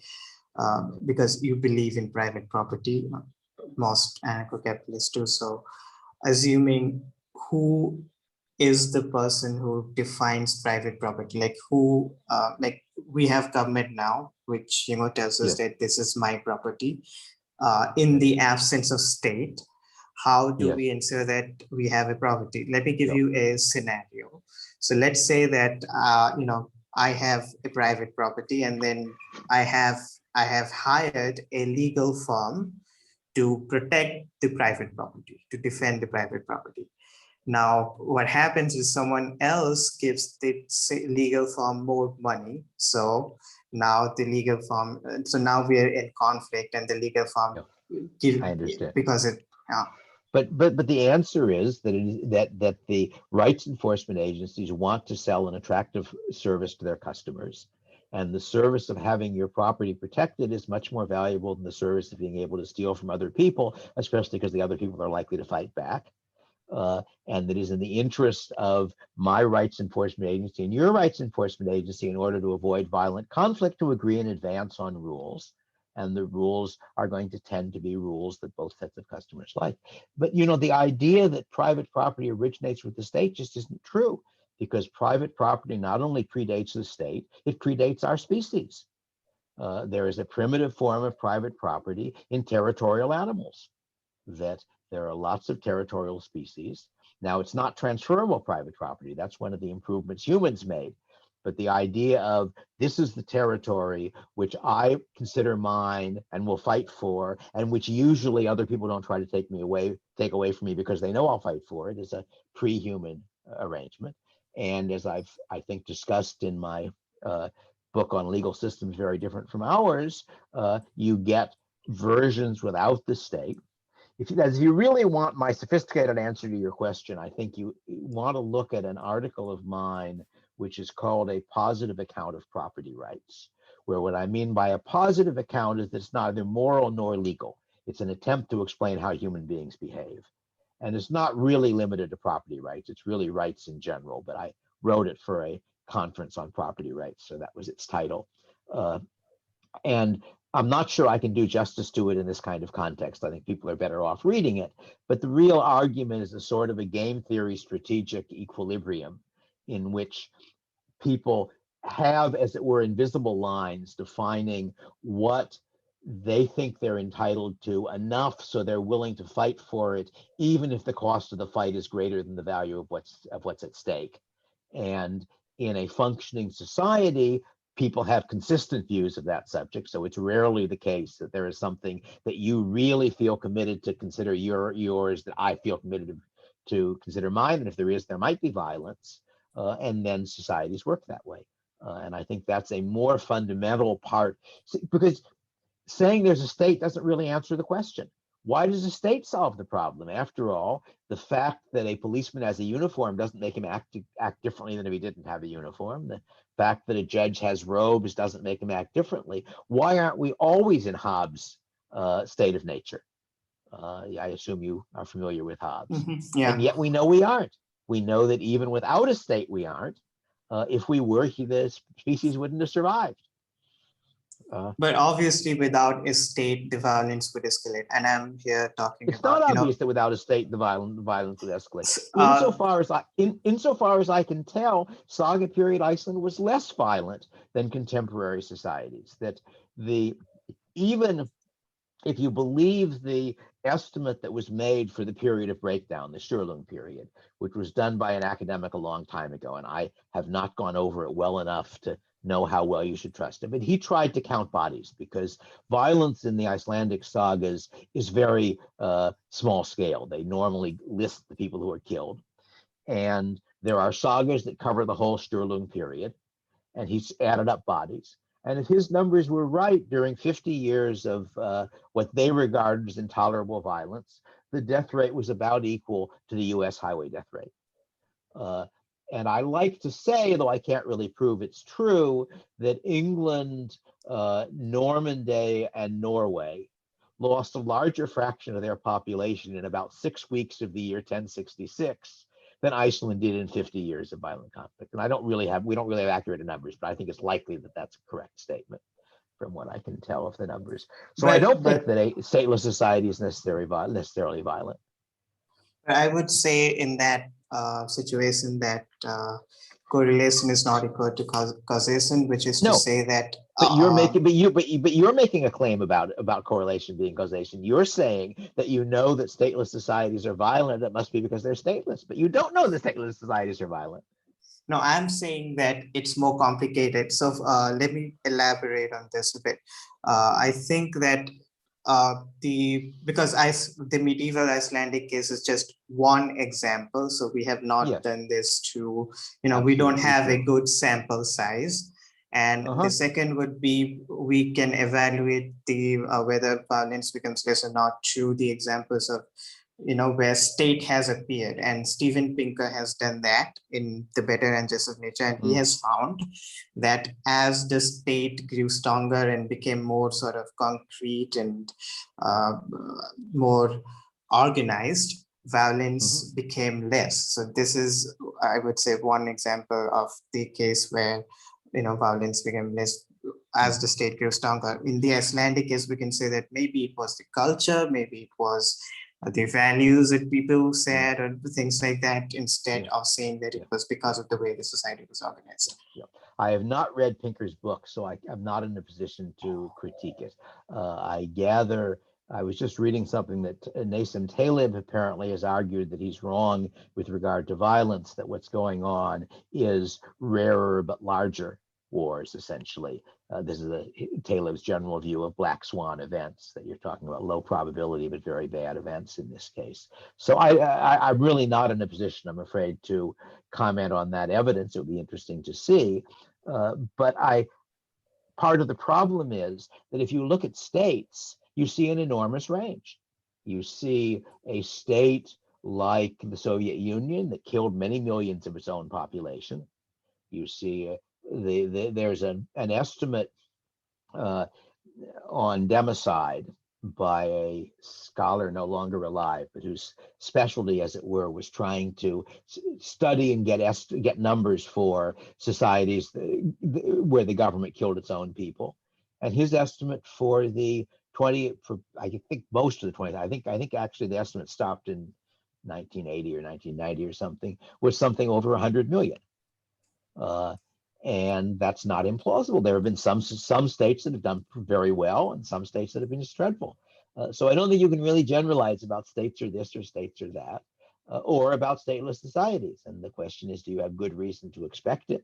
because you believe in private property. Most anarcho-capitalists do so, assuming who is the person who defines private property, like who, like we have government now, which tells us Yes, that this is my property. In yes, the absence of state, how do yes. we ensure that we have a property? Let me give So, you a scenario. So let's say that I have a private property, and then I have I have hired a legal firm to protect the private property, to defend the private property. Now, what happens is someone else gives the legal firm more money. So now the legal firm, so now we are in conflict, and the legal firm yeah, give, I understand. because it, But the answer is that that the rights enforcement agencies want to sell an attractive service to their customers, and the service of having your property protected is much more valuable than the service of being able to steal from other people, especially because the other people are likely to fight back. And that is in the interest of my rights enforcement agency and your rights enforcement agency, in order to avoid violent conflict, to agree in advance on rules. And the rules are going to tend to be rules that both sets of customers like. But the idea that private property originates with the state just isn't true, because private property not only predates the state, it predates our species. There is a primitive form of private property in territorial animals, that there are lots of territorial species. Now, it's not transferable private property. That's one of the improvements humans made. But the idea of this is the territory which I consider mine and will fight for, and which usually other people don't try to take away from me because they know I'll fight for it, is a pre-human arrangement. And as I think discussed in my book on legal systems very different from ours, you get versions without the state. If you really want my sophisticated answer to your question, I think you want to look at an article of mine which is called A Positive Account of Property Rights, where what I mean by a positive account is that it's neither moral nor legal. It's an attempt to explain how human beings behave. And it's not really limited to property rights. It's really rights in general, but I wrote it for a conference on property rights, so that was its title. And I'm not sure I can do justice to it in this kind of context. I think people are better off reading it. But the real argument is a sort of a game theory strategic equilibrium, in which people have, as it were, invisible lines defining what they think they're entitled to, enough so they're willing to fight for it, even if the cost of the fight is greater than the value of what's at stake. And in a functioning society, people have consistent views of that subject. So it's rarely the case that there is something that you really feel committed to consider yours that I feel committed to consider mine. And if there is, there might be violence. And then societies work that way. And I think that's a more fundamental part, because saying there's a state doesn't really answer the question. Why does the state solve the problem? After all, the fact that a policeman has a uniform doesn't make him act differently than if he didn't have a uniform. The fact that a judge has robes doesn't make him act differently. Why aren't we always in Hobbes' state of nature? I assume you are familiar with Hobbes. yeah. And yet we know we aren't. We know that even without a state, we aren't. If we were, the species wouldn't have survived. But obviously, without a state, the violence would escalate. And I'm here talking It's about, not obvious that without a state, the violence would escalate. uh, Insofar as I can tell, Saga period Iceland was less violent than contemporary societies. That even if you believe the estimate that was made for the period of breakdown, the Sturlung period, which was done by an academic a long time ago, and I have not gone over it well enough to know how well you should trust him, but he tried to count bodies, because violence in the Icelandic sagas is very small scale. They normally list the people who are killed. And there are sagas that cover the whole Sturlung period, and he's added up bodies. And if his numbers were right, during 50 years of what they regarded as intolerable violence, the death rate was about equal to the US highway death rate. And I like to say, though I can't really prove it's true, that England, Normandy, and Norway lost a larger fraction of their population in about 6 weeks of the year 1066 than Iceland did in 50 years of violent conflict. And we don't really have accurate numbers, but I think it's likely that that's a correct statement from what I can tell of the numbers. So I don't think that a stateless society is necessarily violent. I would say in that situation that correlation is not equal to causation, which is to say that. But you're making a claim about correlation being causation. You're saying that you know that stateless societies are violent. That must be because they're stateless. But you don't know that stateless societies are violent. No, I'm saying that it's more complicated. So let me elaborate on this a bit. I think that because the medieval Icelandic case is just one example. So we have not done this to, we don't have a good sample size. And the second would be, we can evaluate whether violence becomes less or not through the examples of where state has appeared, and Steven Pinker has done that in The Better and Just of Nature, and he has found that as the state grew stronger and became more sort of concrete and more organized, violence became less. So this is, I would say, one example of the case where violence became less as the state grew stronger. In the Icelandic case, we can say that maybe it was the culture, maybe it was the values that people said, or things like that, instead of saying that it was because of the way the society was organized. I have not read Pinker's book, so I'm not in a position to critique it. I gather, I was just reading something that Nassim Taleb apparently has argued that he's wrong with regard to violence, that what's going on is rarer but larger wars, essentially. This is Taleb's general view of black swan events, that you're talking about low probability but very bad events in this case. So I'm really not in a position, I'm afraid, to comment on that evidence. It would be interesting to see. But part of the problem is that if you look at states, you see an enormous range. You see a state like the Soviet Union that killed many millions of its own population. You see there's an estimate on democide by a scholar no longer alive, but whose specialty, as it were, was trying to study and get numbers for societies where the government killed its own people. And his estimate for I think most of the 20, I think actually the estimate stopped in 1980 or 1990 or something, was something over 100 million. And that's not implausible. There have been some states that have done very well and some states that have been just dreadful. So I don't think you can really generalize about states or this or states or that, or about stateless societies. And the question is, do you have good reason to expect it?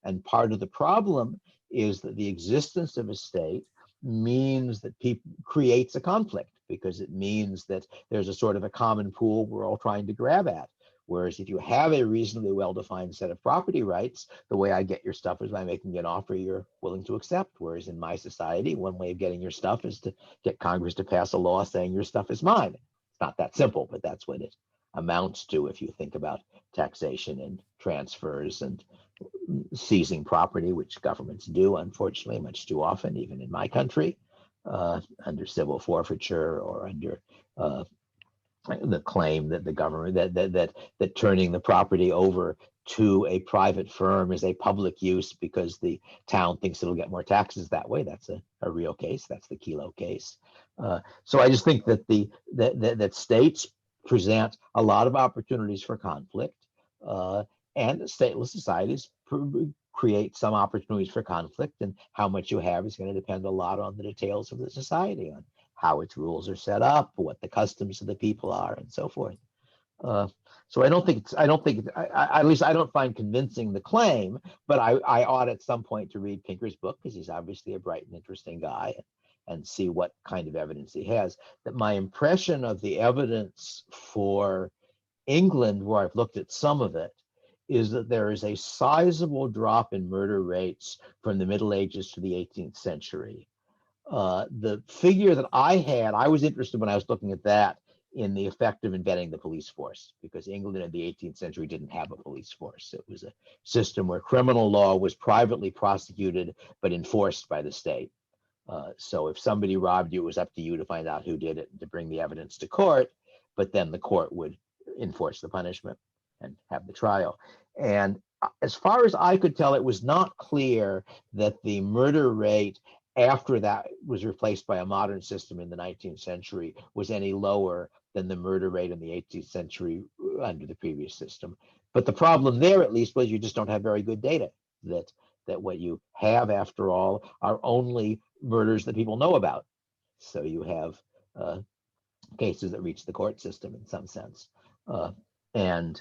And part of the problem is that the existence of a state means that people creates a conflict, because it means that there's a sort of a common pool we're all trying to grab at. Whereas if you have a reasonably well-defined set of property rights, the way I get your stuff is by making an offer you're willing to accept. Whereas in my society, one way of getting your stuff is to get Congress to pass a law saying your stuff is mine. It's not that simple, but that's what it amounts to if you think about taxation and transfers and seizing property, which governments do, unfortunately, much too often, even in my country, under civil forfeiture or under the claim that the government that turning the property over to a private firm is a public use because the town thinks it'll get more taxes that way. That's a real case. That's the Kelo case. So I just think that that states present a lot of opportunities for conflict, and stateless societies create some opportunities for conflict. And how much you have is going to depend a lot on the details of the society, on how its rules are set up, what the customs of the people are, and so forth. So I don't think at least I don't find convincing the claim, but I ought at some point to read Pinker's book, because he's obviously a bright and interesting guy, and see what kind of evidence he has. That my impression of the evidence for England, where I've looked at some of it, is that there is a sizable drop in murder rates from the Middle Ages to the 18th century. The figure that I was interested when I was looking at that in the effect of inventing the police force, because England in the 18th century didn't have a police force. It was a system where criminal law was privately prosecuted but enforced by the state. So if somebody robbed you, it was up to you to find out who did it and to bring the evidence to court, but then the court would enforce the punishment and have the trial. And as far as I could tell, it was not clear that the murder rate after that was replaced by a modern system in the 19th century was any lower than the murder rate in the 18th century under the previous system. But the problem there, at least, was you just don't have very good data. That what you have, after all, are only murders that people know about. So you have cases that reach the court system in some sense. And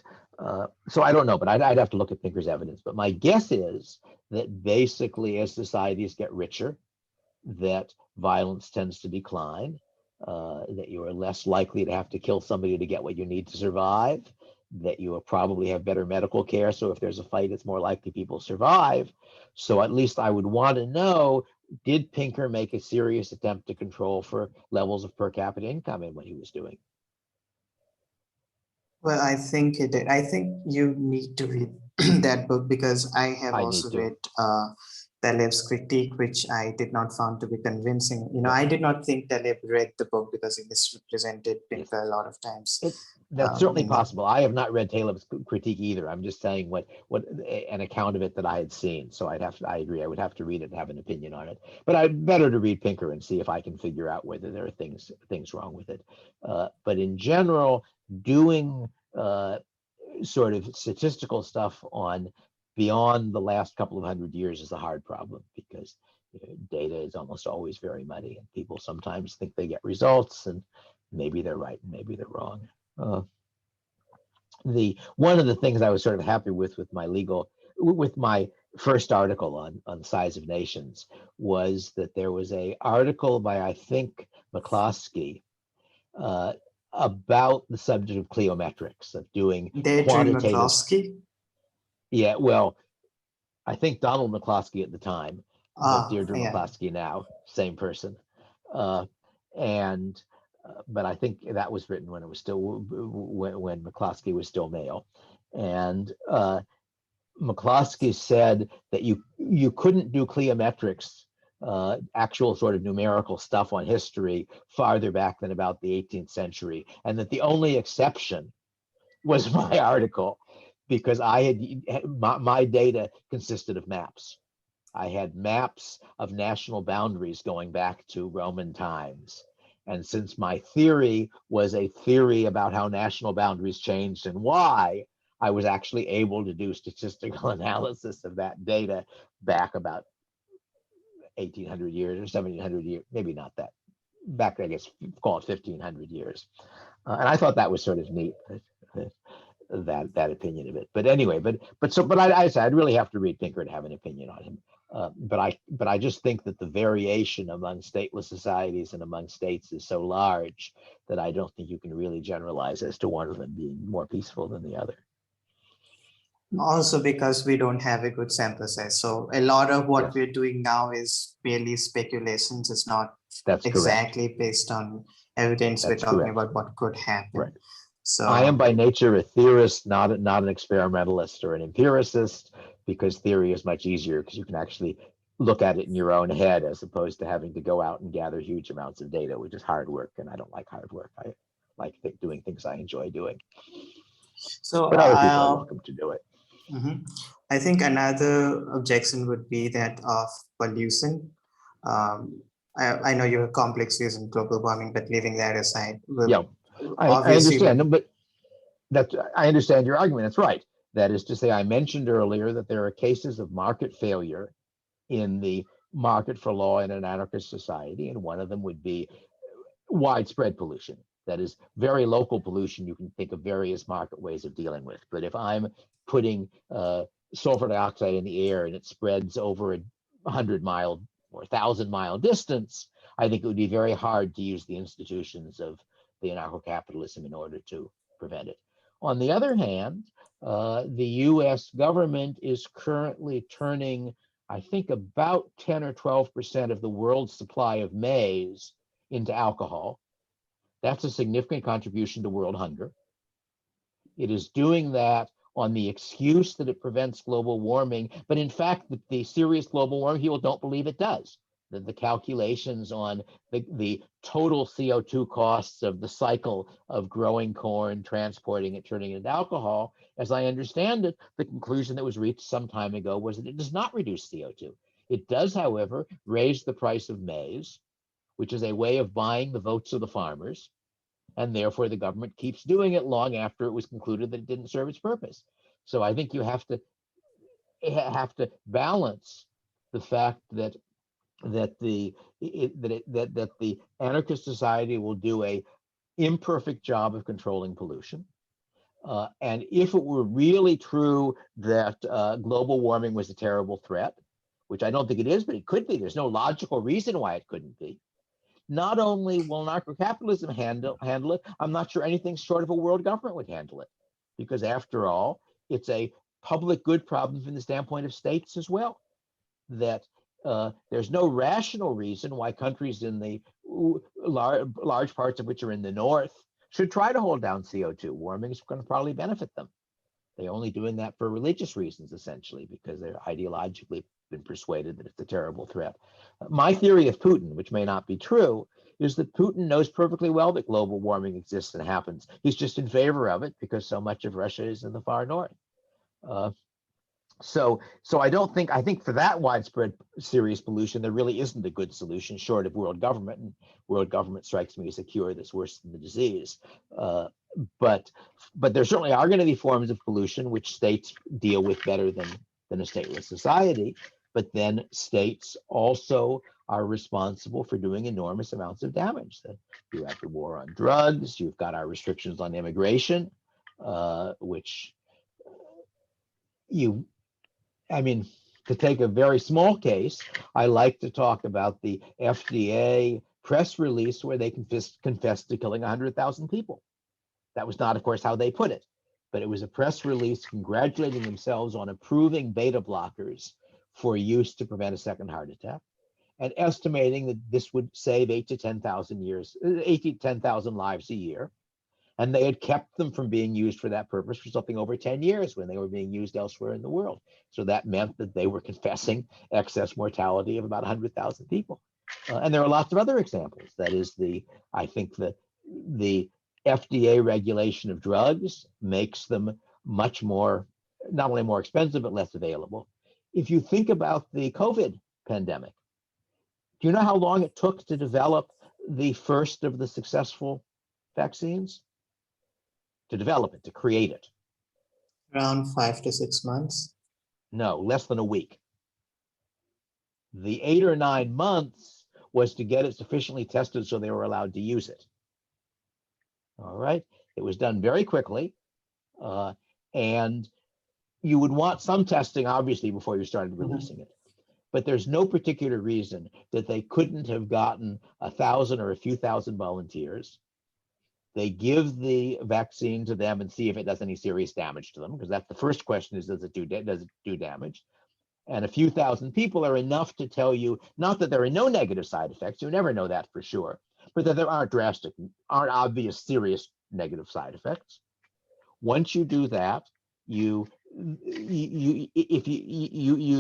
so I don't know, but I'd have to look at Pinker's evidence. But my guess is that basically as societies get richer, that violence tends to decline, that you are less likely to have to kill somebody to get what you need to survive, that you will probably have better medical care. So if there's a fight, it's more likely people survive. So at least I would want to know, did Pinker make a serious attempt to control for levels of per capita income in what he was doing? Well, I think it did. I think you need to read that book because I have I also need to. read Taleb's critique, which I did not found to be convincing. Yeah. I did not think Taleb read the book because he misrepresented Yes. Pinker a lot of times. That's certainly in possible. I have not read Taleb's critique either. I'm just saying what an account of it that I had seen. So I agree. I would have to read it and have an opinion on it. But I'd better to read Pinker and see if I can figure out whether there are things wrong with it. But in general, doing sort of statistical stuff on beyond the last couple of 100 years is a hard problem because data is almost always very muddy, and people sometimes think they get results, and maybe they're right, and maybe they're wrong. One of the things I was sort of happy with my first article on size of nations was that there was a article by, I think, McCloskey about the subject of cliometrics, of doing Deirdre quantitative. McCloskey. Yeah, well, I think Donald McCloskey at the time, but Deirdre Yeah. McCloskey now, same person. But I think that was written when it was still when McCloskey was still male, and McCloskey said that you couldn't do cliometrics, actual sort of numerical stuff on history, farther back than about the 18th century, and that the only exception was my article, because my data consisted of maps. I had maps of national boundaries going back to Roman times. And since my theory was a theory about how national boundaries changed and why, I was actually able to do statistical analysis of that data back about 1800 years or 1700 years, maybe not that, back, I guess, call it 1500 years. And I thought that was sort of neat, that opinion of it. But anyway, but I said I'd really have to read Pinker to have an opinion on him. But I just think that the variation among stateless societies and among states is so large that I don't think you can really generalize as to one of them being more peaceful than the other. Also because we don't have a good sample size. So a lot of what Yes. we're doing now is merely speculations. It's not That's exactly correct. based on evidence. That's we're talking correct. about what could happen. Right. So I am by nature a theorist, not an experimentalist or an empiricist, because theory is much easier because you can actually look at it in your own head as opposed to having to go out and gather huge amounts of data, which is hard work, and I don't like hard work. I like doing things I enjoy doing. So but other people are welcome to do it. I think another objection would be that of pollution. I know you have complex views on global warming, but leaving that aside, Yeah, I understand, but I understand your argument. That's right. That is to say, I mentioned earlier that there are cases of market failure in the market for law in an anarchist society, and one of them would be widespread pollution. That is, very local pollution, you can think of various market ways of dealing with. But if I'm putting sulfur dioxide in the air and it spreads over a 100-mile or 1,000-mile distance, I think it would be very hard to use the institutions of the anarcho-capitalism in order to prevent it. On the other hand, the US government is currently turning, I think, about 10 or 12% of the world's supply of maize into alcohol. That's a significant contribution to world hunger. It is doing that on the excuse that it prevents global warming, but in fact, the serious global warming people don't believe it does. The calculations on the total CO2 costs of the cycle of growing corn, transporting it, turning it into alcohol, as I understand it, the conclusion that was reached some time ago was that it does not reduce CO2. It does, however, raise the price of maize, which is a way of buying the votes of the farmers, and therefore the government keeps doing it long after it was concluded that it didn't serve its purpose. So I think you have to balance the fact that the anarchist society will do a imperfect job of controlling pollution. And if it were really true that global warming was a terrible threat, which I don't think it is, but it could be, there's no logical reason why it couldn't be. Not only will anarcho-capitalism handle it, I'm not sure anything short of a world government would handle it. Because after all, it's a public good problem from the standpoint of states as well. That there's no rational reason why countries in the large parts of which are in the north should try to hold down CO2. Warming is going to probably benefit them. They're only doing that for religious reasons, essentially, because they're ideologically been persuaded that it's a terrible threat. My theory of Putin, which may not be true, is that Putin knows perfectly well that global warming exists and happens. He's just in favor of it because so much of Russia is in the far north. So I think for that widespread serious pollution, there really isn't a good solution short of world government. And world government strikes me as a cure that's worse than the disease. But there certainly are going to be forms of pollution which states deal with better than a stateless society. But then states also are responsible for doing enormous amounts of damage. You have the war on drugs. You've got our restrictions on immigration, which to take a very small case, I like to talk about the FDA press release where they confessed to killing 100,000 people. That was not, of course, how they put it, but it was a press release congratulating themselves on approving beta blockers for use to prevent a second heart attack, and estimating that this would save 8,000 to 10,000 lives a year. And they had kept them from being used for that purpose for something over 10 years when they were being used elsewhere in the world. So that meant that they were confessing excess mortality of about 100,000 people. And there are lots of other examples. That is, I think the FDA regulation of drugs makes them much more, not only more expensive, but less available. If you think about the COVID pandemic, do you know how long it took to develop the first of the successful vaccines? To develop it, to create it? Around 5 to 6 months. No, less than a week. The 8 or 9 months was to get it sufficiently tested so they were allowed to use it. All right, it was done very quickly, and you would want some testing, obviously, before you started releasing it. But there's no particular reason that they couldn't have gotten 1,000 or a few thousand volunteers. They give the vaccine to them and see if it does any serious damage to them, because that's the first question: is does it do damage? And a few thousand people are enough to tell you not that there are no negative side effects. You never know that for sure, but that there aren't obvious, serious negative side effects. Once you do that, you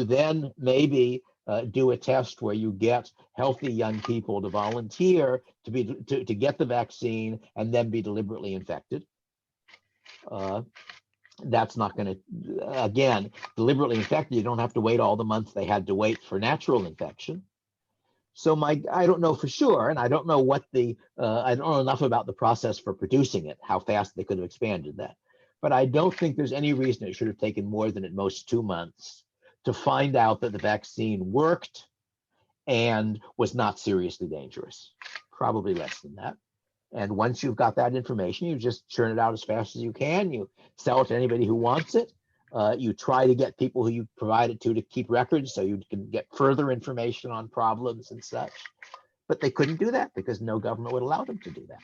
then maybe do a test where you get healthy young people to volunteer to get the vaccine and then be deliberately infected. That's not going to, again, deliberately infected. You don't have to wait all the months they had to wait for natural infection. So I don't know for sure, and I don't know I don't know enough about the process for producing it, how fast they could have expanded that. But I don't think there's any reason it should have taken more than at most 2 months to find out that the vaccine worked and was not seriously dangerous. Probably less than that. And once you've got that information, you just churn it out as fast as you can. You sell it to anybody who wants it. You try to get people who you provide it to keep records so you can get further information on problems and such. But they couldn't do that because no government would allow them to do that.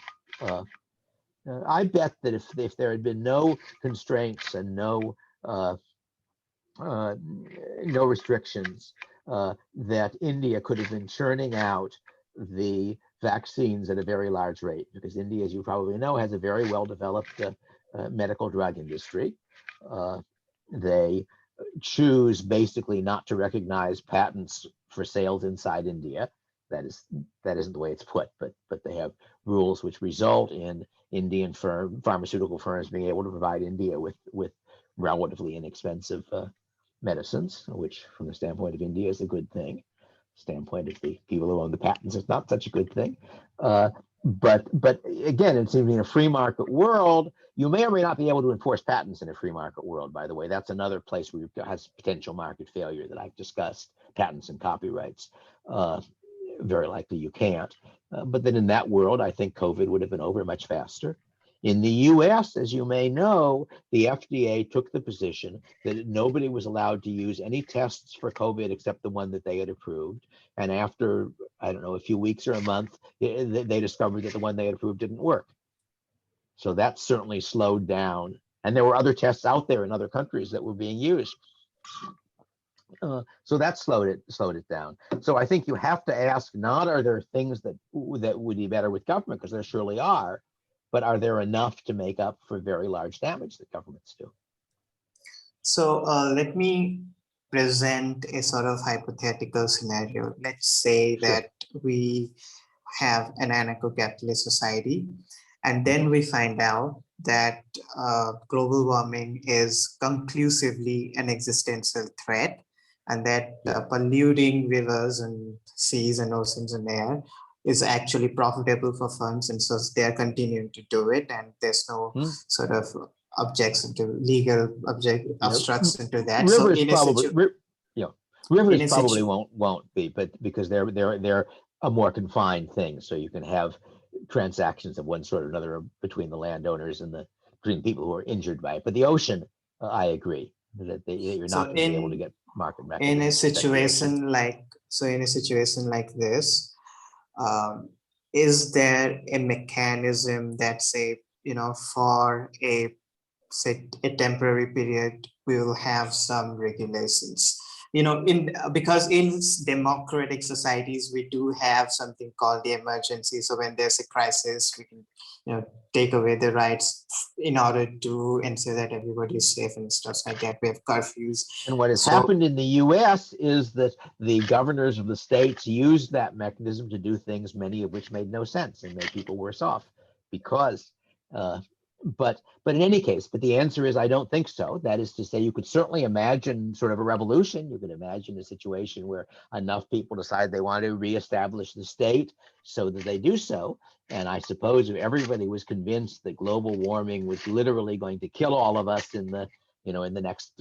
I bet that if there had been no constraints and no restrictions, that India could have been churning out the vaccines at a very large rate, because India, as you probably know, has a very well-developed medical drug industry. They choose basically not to recognize patents for sales inside India. That isn't the way it's put, but they have rules which result in Indian pharmaceutical firms being able to provide India with relatively inexpensive medicines, which from the standpoint of India is a good thing. Standpoint of the people who own the patents, it's not such a good thing. But again, it seems in a free market world, you may or may not be able to enforce patents in a free market world, by the way. That's another place where it has potential market failure that I've discussed, patents and copyrights. Very likely you can't. But then in that world, I think COVID would have been over much faster. In the US, as you may know, the FDA took the position that nobody was allowed to use any tests for COVID except the one that they had approved. And after, I don't know, a few weeks or a month, they discovered that the one they had approved didn't work. So that certainly slowed down. And there were other tests out there in other countries that were being used. So that slowed it down. So I think you have to ask, not are there things that would be better with government, because there surely are, but are there enough to make up for very large damage that governments do? So let me present a sort of hypothetical scenario. Let's say that we have an anarcho-capitalist society, and then we find out that global warming is conclusively an existential threat, and that polluting rivers and seas and oceans and air is actually profitable for firms, and so they're continuing to do it, and there's no sort of objection to legal obstruction to that. Rivers So in rivers probably won't be, but because they're a more confined thing, so you can have transactions of one sort or another between the landowners and between people who are injured by it. But the ocean, I agree that you're not going to be able to get market mechanisms. In a situation like this, is there a mechanism that, say, for a temporary period, we will have some regulations, because in democratic societies, we do have something called the emergency. So when there's a crisis, we can, take away the rights in order to ensure that everybody is safe and stuff like that. We have curfews. And what has happened in the US is that the governors of the states used that mechanism to do things, many of which made no sense and made people worse off because but in any case, the answer is I don't think so. That is to say, you could certainly imagine sort of a revolution. You could imagine a situation where enough people decide they want to reestablish the state so that they do so. And I suppose if everybody was convinced that global warming was literally going to kill all of us in the next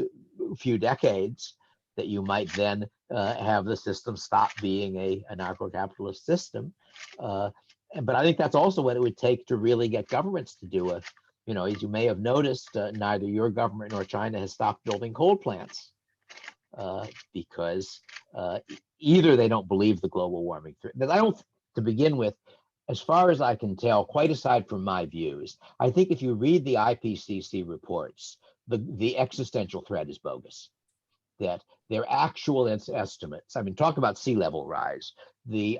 few decades, that you might then have the system stop being a anarcho-capitalist system. But I think that's also what it would take to really get governments to do it. As you may have noticed, neither your government nor China has stopped building coal plants because either they don't believe the global warming threat. But I don't, to begin with, as far as I can tell, quite aside from my views, I think if you read the IPCC reports, the existential threat is bogus. That their actual estimates, talk about sea level rise.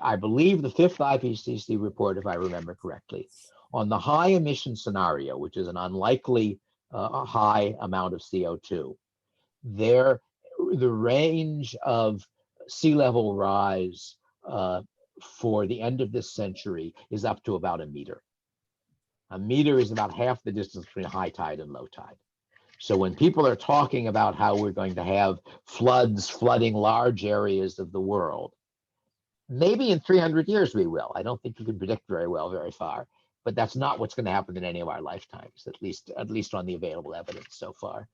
I believe the 5th IPCC report, if I remember correctly, on the high emission scenario, which is an unlikely high amount of CO2, the range of sea level rise for the end of this century is up to about a meter. A meter is about half the distance between high tide and low tide. So when people are talking about how we're going to have floods flooding large areas of the world, maybe in 300 years we will. I don't think you can predict very well, very far. But that's not what's going to happen in any of our lifetimes, at least on the available evidence so far.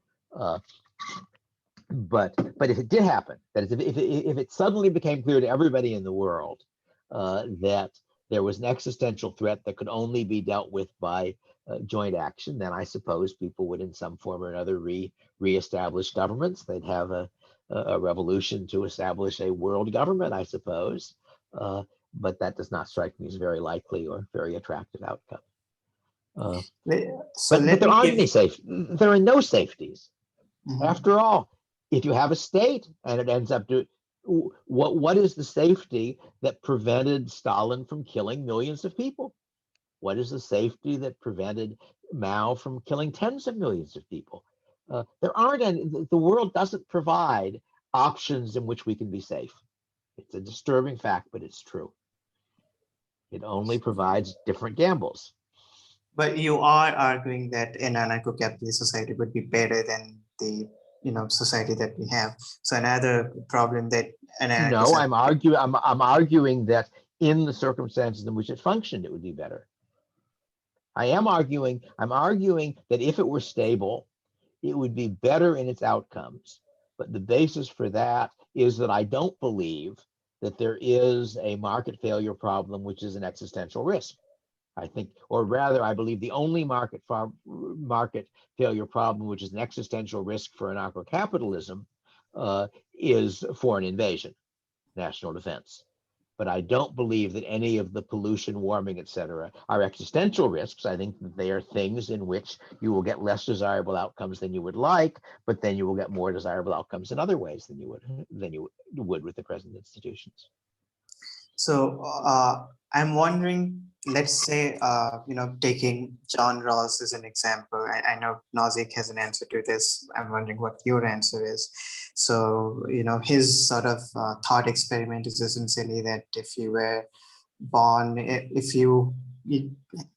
But if it did happen, that is, if it suddenly became clear to everybody in the world that there was an existential threat that could only be dealt with by joint action, then I suppose people would, in some form or another, reestablish governments. They'd have a revolution to establish a world government, I suppose. But that does not strike me as a very likely or very attractive outcome. But there aren't any safety. There are no safeties. After all, if you have a state and it ends up doing, what is the safety that prevented Stalin from killing millions of people? What is the safety that prevented Mao from killing tens of millions of people? There aren't any, the world doesn't provide options in which we can be safe. It's a disturbing fact, but it's true. It only provides different gambles. But you are arguing that an anarcho-capitalist society would be better than the society that we have. So another problem that an No, anarcho I'm arguing that in the circumstances in which it functioned, it would be better. I'm arguing that if it were stable, it would be better in its outcomes. But the basis for that is that I don't believe that there is a market failure problem, which is an existential risk. I think, or rather, I believe the only market failure problem, which is an existential risk for anarcho-capitalism, is foreign invasion, national defense. But I don't believe that any of the pollution, warming, etc., are existential risks. I think that they are things in which you will get less desirable outcomes than you would like, but then you will get more desirable outcomes in other ways than you would with the present institutions. So I'm wondering, let's say, taking John Rawls as an example. I know Nozick has an answer to this. I'm wondering what your answer is. So, his sort of thought experiment is essentially that if you were born, if you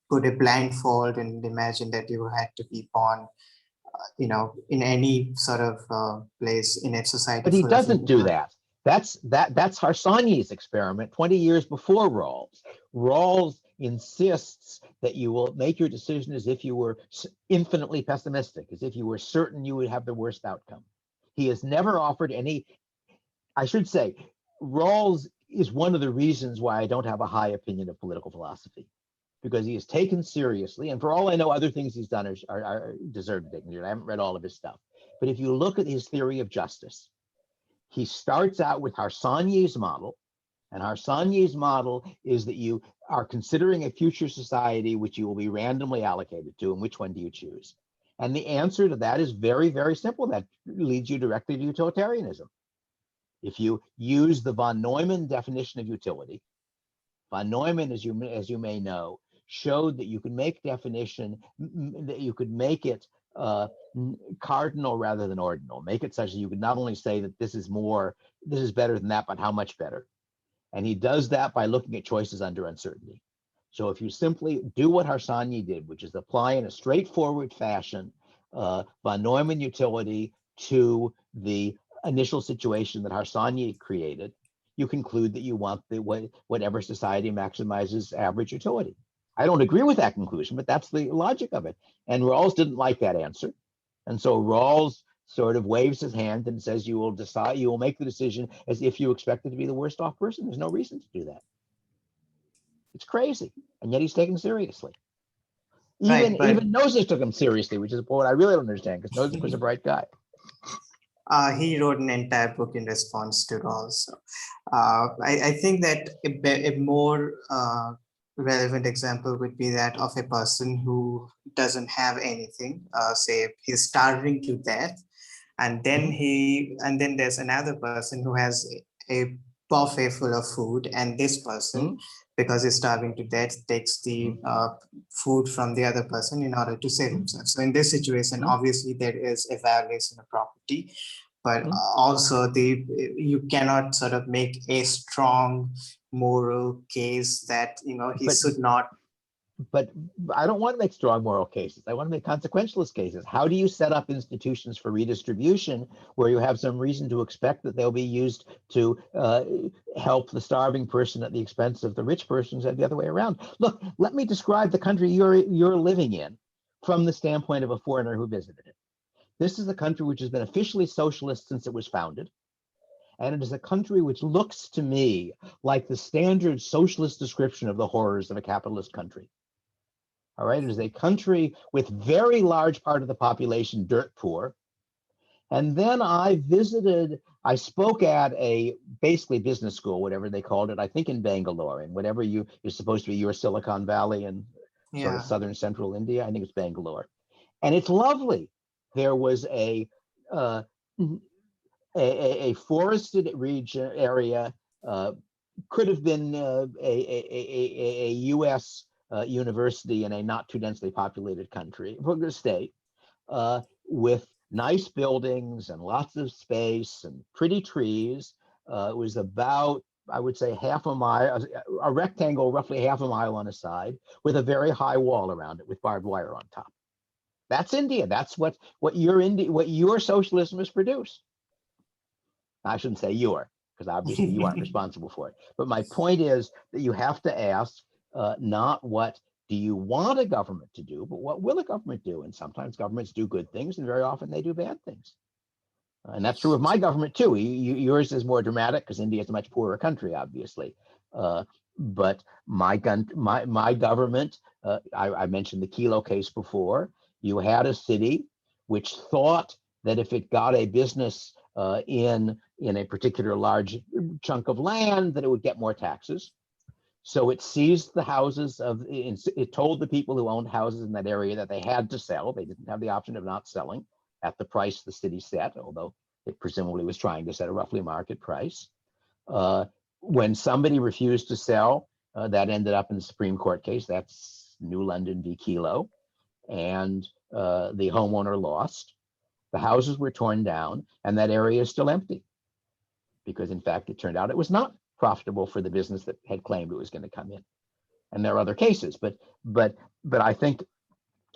put a blindfold and imagine that you had to be born, in any sort of place in a society But he full of doesn't do that. That's Harsanyi's experiment 20 years before Rawls. Rawls insists that you will make your decision as if you were infinitely pessimistic, as if you were certain you would have the worst outcome. He has never offered any, I should say, Rawls is one of the reasons why I don't have a high opinion of political philosophy, because he is taken seriously, and for all I know, other things he's done are deserve dignity. I haven't read all of his stuff. But if you look at his theory of justice, he starts out with Harsanyi's model, and Harsanyi's model is that you are considering a future society which you will be randomly allocated to, and which one do you choose? And the answer to that is very, very simple. That leads you directly to utilitarianism. If you use the von Neumann definition of utility, von Neumann, as you may know, showed that you could make that you could make it cardinal rather than ordinal, make it such that you could not only say that this is better than that, but how much better. And he does that by looking at choices under uncertainty. So if you simply do what Harsanyi did, which is apply in a straightforward fashion von Neumann utility to the initial situation that Harsanyi created, you conclude that you want whatever society maximizes average utility. I don't agree with that conclusion, but that's the logic of it. And Rawls didn't like that answer. And so Rawls sort of waves his hand and says you will make the decision as if you expected to be the worst off person. There's no reason to do that. It's crazy. And yet he's taken seriously. Even Nozick took him seriously, which is a point I really don't understand, because Nozick was a bright guy. He wrote an entire book in response to Rawls. So, I think that a more relevant example would be that of a person who doesn't have anything. Say he's starving to death, and then there's another person who has a buffet full of food, and this person, because he's starving to death, takes the food from the other person in order to save himself. So in this situation, obviously there is a violation of property, but also you cannot sort of make a strong moral case that he should not. But I don't want to make strong moral cases. I want to make consequentialist cases. How do you set up institutions for redistribution where you have some reason to expect that they'll be used to help the starving person at the expense of the rich person, instead of the other way around? Look, let me describe the country you're living in from the standpoint of a foreigner who visited it. This is a country which has been officially socialist since it was founded. And it is a country which looks to me like the standard socialist description of the horrors of a capitalist country. All right, it is a country with very large part of the population dirt poor. And then I spoke at a basically business school, whatever they called it, I think in Bangalore, and whatever you're supposed to be your Silicon Valley and sort of southern central India, I think it's Bangalore. And it's lovely. There was a forested region area, could have been a U.S. University in a not too densely populated state, with nice buildings and lots of space and pretty trees. It was about, I would say, half a mile, a rectangle roughly half a mile on a side, with a very high wall around it with barbed wire on top. That's India. That's what your socialism has produced. I shouldn't say your, because obviously you aren't responsible for it. But my point is that you have to ask not what do you want a government to do, but what will a government do? And sometimes governments do good things, and very often they do bad things. And that's true of my government too. Yours is more dramatic because India is a much poorer country, obviously. But my government, I mentioned the Kilo case before. You had a city which thought that if it got a business in a particular large chunk of land, that it would get more taxes. So it seized the houses it told the people who owned houses in that area that they had to sell. They didn't have the option of not selling at the price the city set, although it presumably was trying to set a roughly market price. When somebody refused to sell, that ended up in the Supreme Court case. That's New London v. Kelo. And the homeowner lost. The houses were torn down, and that area is still empty. Because in fact, it turned out it was not profitable for the business that had claimed it was going to come in. And there are other cases, but I think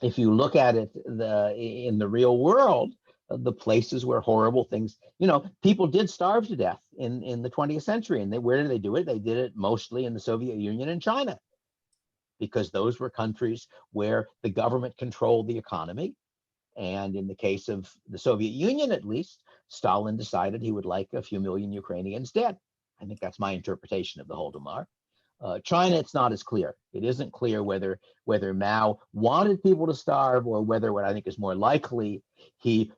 if you look at it in the real world, the places where horrible things, people did starve to death in the 20th century. And where did they do it? They did it mostly in the Soviet Union and China, because those were countries where the government controlled the economy. And in the case of the Soviet Union, at least, Stalin decided he would like a few million Ukrainians dead. I think that's my interpretation of the Holodomor. China, it's not as clear. It isn't clear whether Mao wanted people to starve, or whether, what I think is more likely, he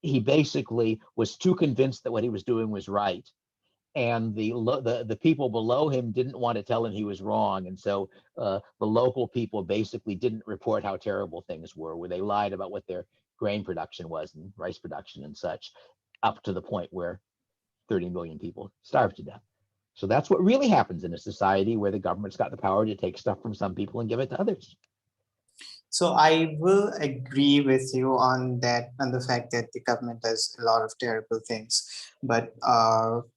basically was too convinced that what he was doing was right. And the people below him didn't want to tell him he was wrong. And so the local people basically didn't report how terrible things were, where they lied about what their grain production was and rice production and such, up to the point where 30 million people starved to death. So that's what really happens in a society where the government's got the power to take stuff from some people and give it to others. So I will agree with you on that, on the fact that the government does a lot of terrible things. But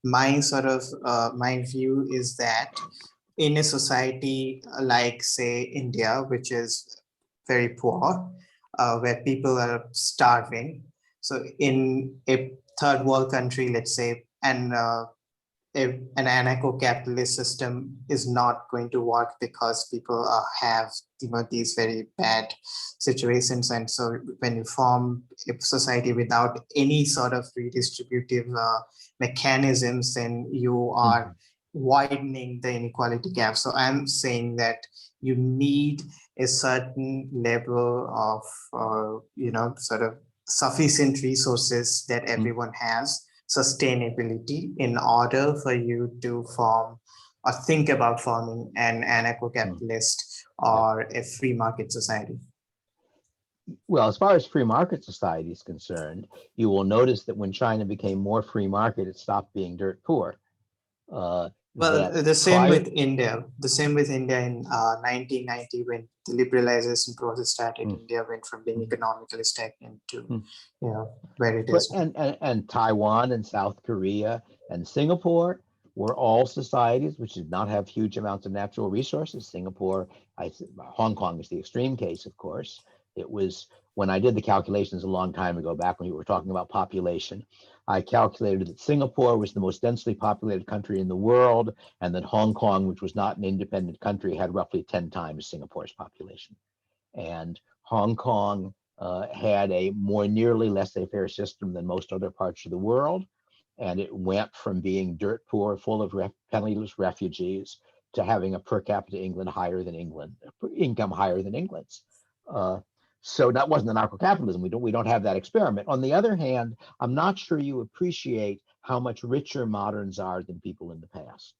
my view is that in a society like, say, India, which is very poor, where people are starving. So in a third world country, let's say, and an anarcho-capitalist system is not going to work, because people have these very bad situations. And so when you form a society without any sort of redistributive mechanisms, then you are widening the inequality gap. So I'm saying that you need a certain level of sort of sufficient resources that everyone has, sustainability, in order for you to form or think about forming an anarcho-capitalist or a free market society. Well, as far as free market society is concerned, you will notice that when China became more free market, it stopped being dirt poor. Well, the same with India. The same with India in 1990, when the liberalization process started. India went from being economically stagnant to, where it is. And Taiwan and South Korea and Singapore were all societies which did not have huge amounts of natural resources. Hong Kong is the extreme case, of course. It was, when I did the calculations a long time ago, back when we were talking about population, I calculated that Singapore was the most densely populated country in the world, and that Hong Kong, which was not an independent country, had roughly 10 times Singapore's population. And Hong Kong had a more nearly laissez-faire system than most other parts of the world. And it went from being dirt poor, full of penniless refugees, to having a per capita income higher than England's. So that wasn't anarcho-capitalism. We don't have that experiment. On the other hand, I'm not sure you appreciate how much richer moderns are than people in the past.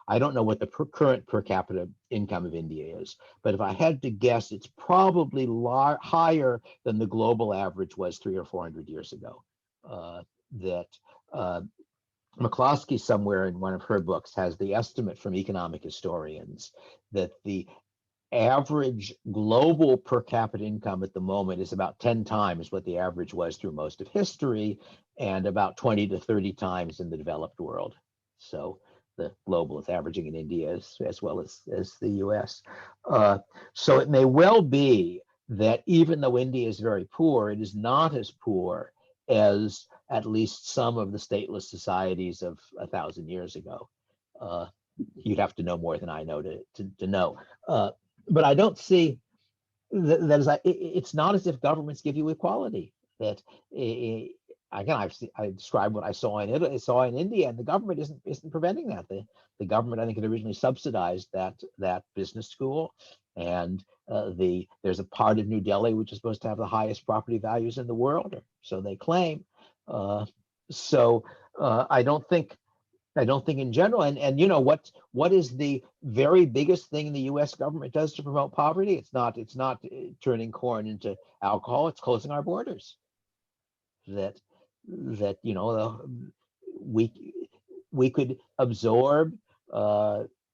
I don't know what the current per capita income of India is, but if I had to guess, it's probably higher than the global average was 300 or 400 years ago. McCloskey, somewhere in one of her books, has the estimate from economic historians that the average global per capita income at the moment is about 10 times what the average was through most of history, and about 20 to 30 times in the developed world. So the global is averaging in India as well as the US. So it may well be that even though India is very poor, it is not as poor as at least some of the stateless societies of 1,000 years ago. You'd have to know more than I know to know. But I don't see that as it's not as if governments give you equality. That again, I described what I saw in Italy, saw in India, and the government isn't preventing that. The government, I think, had originally subsidized that business school, and there's a part of New Delhi which is supposed to have the highest property values in the world, or so they claim. So I don't think in general, and you know what is the very biggest thing the U.S. government does to promote poverty? It's not turning corn into alcohol. It's closing our borders. That you know we could absorb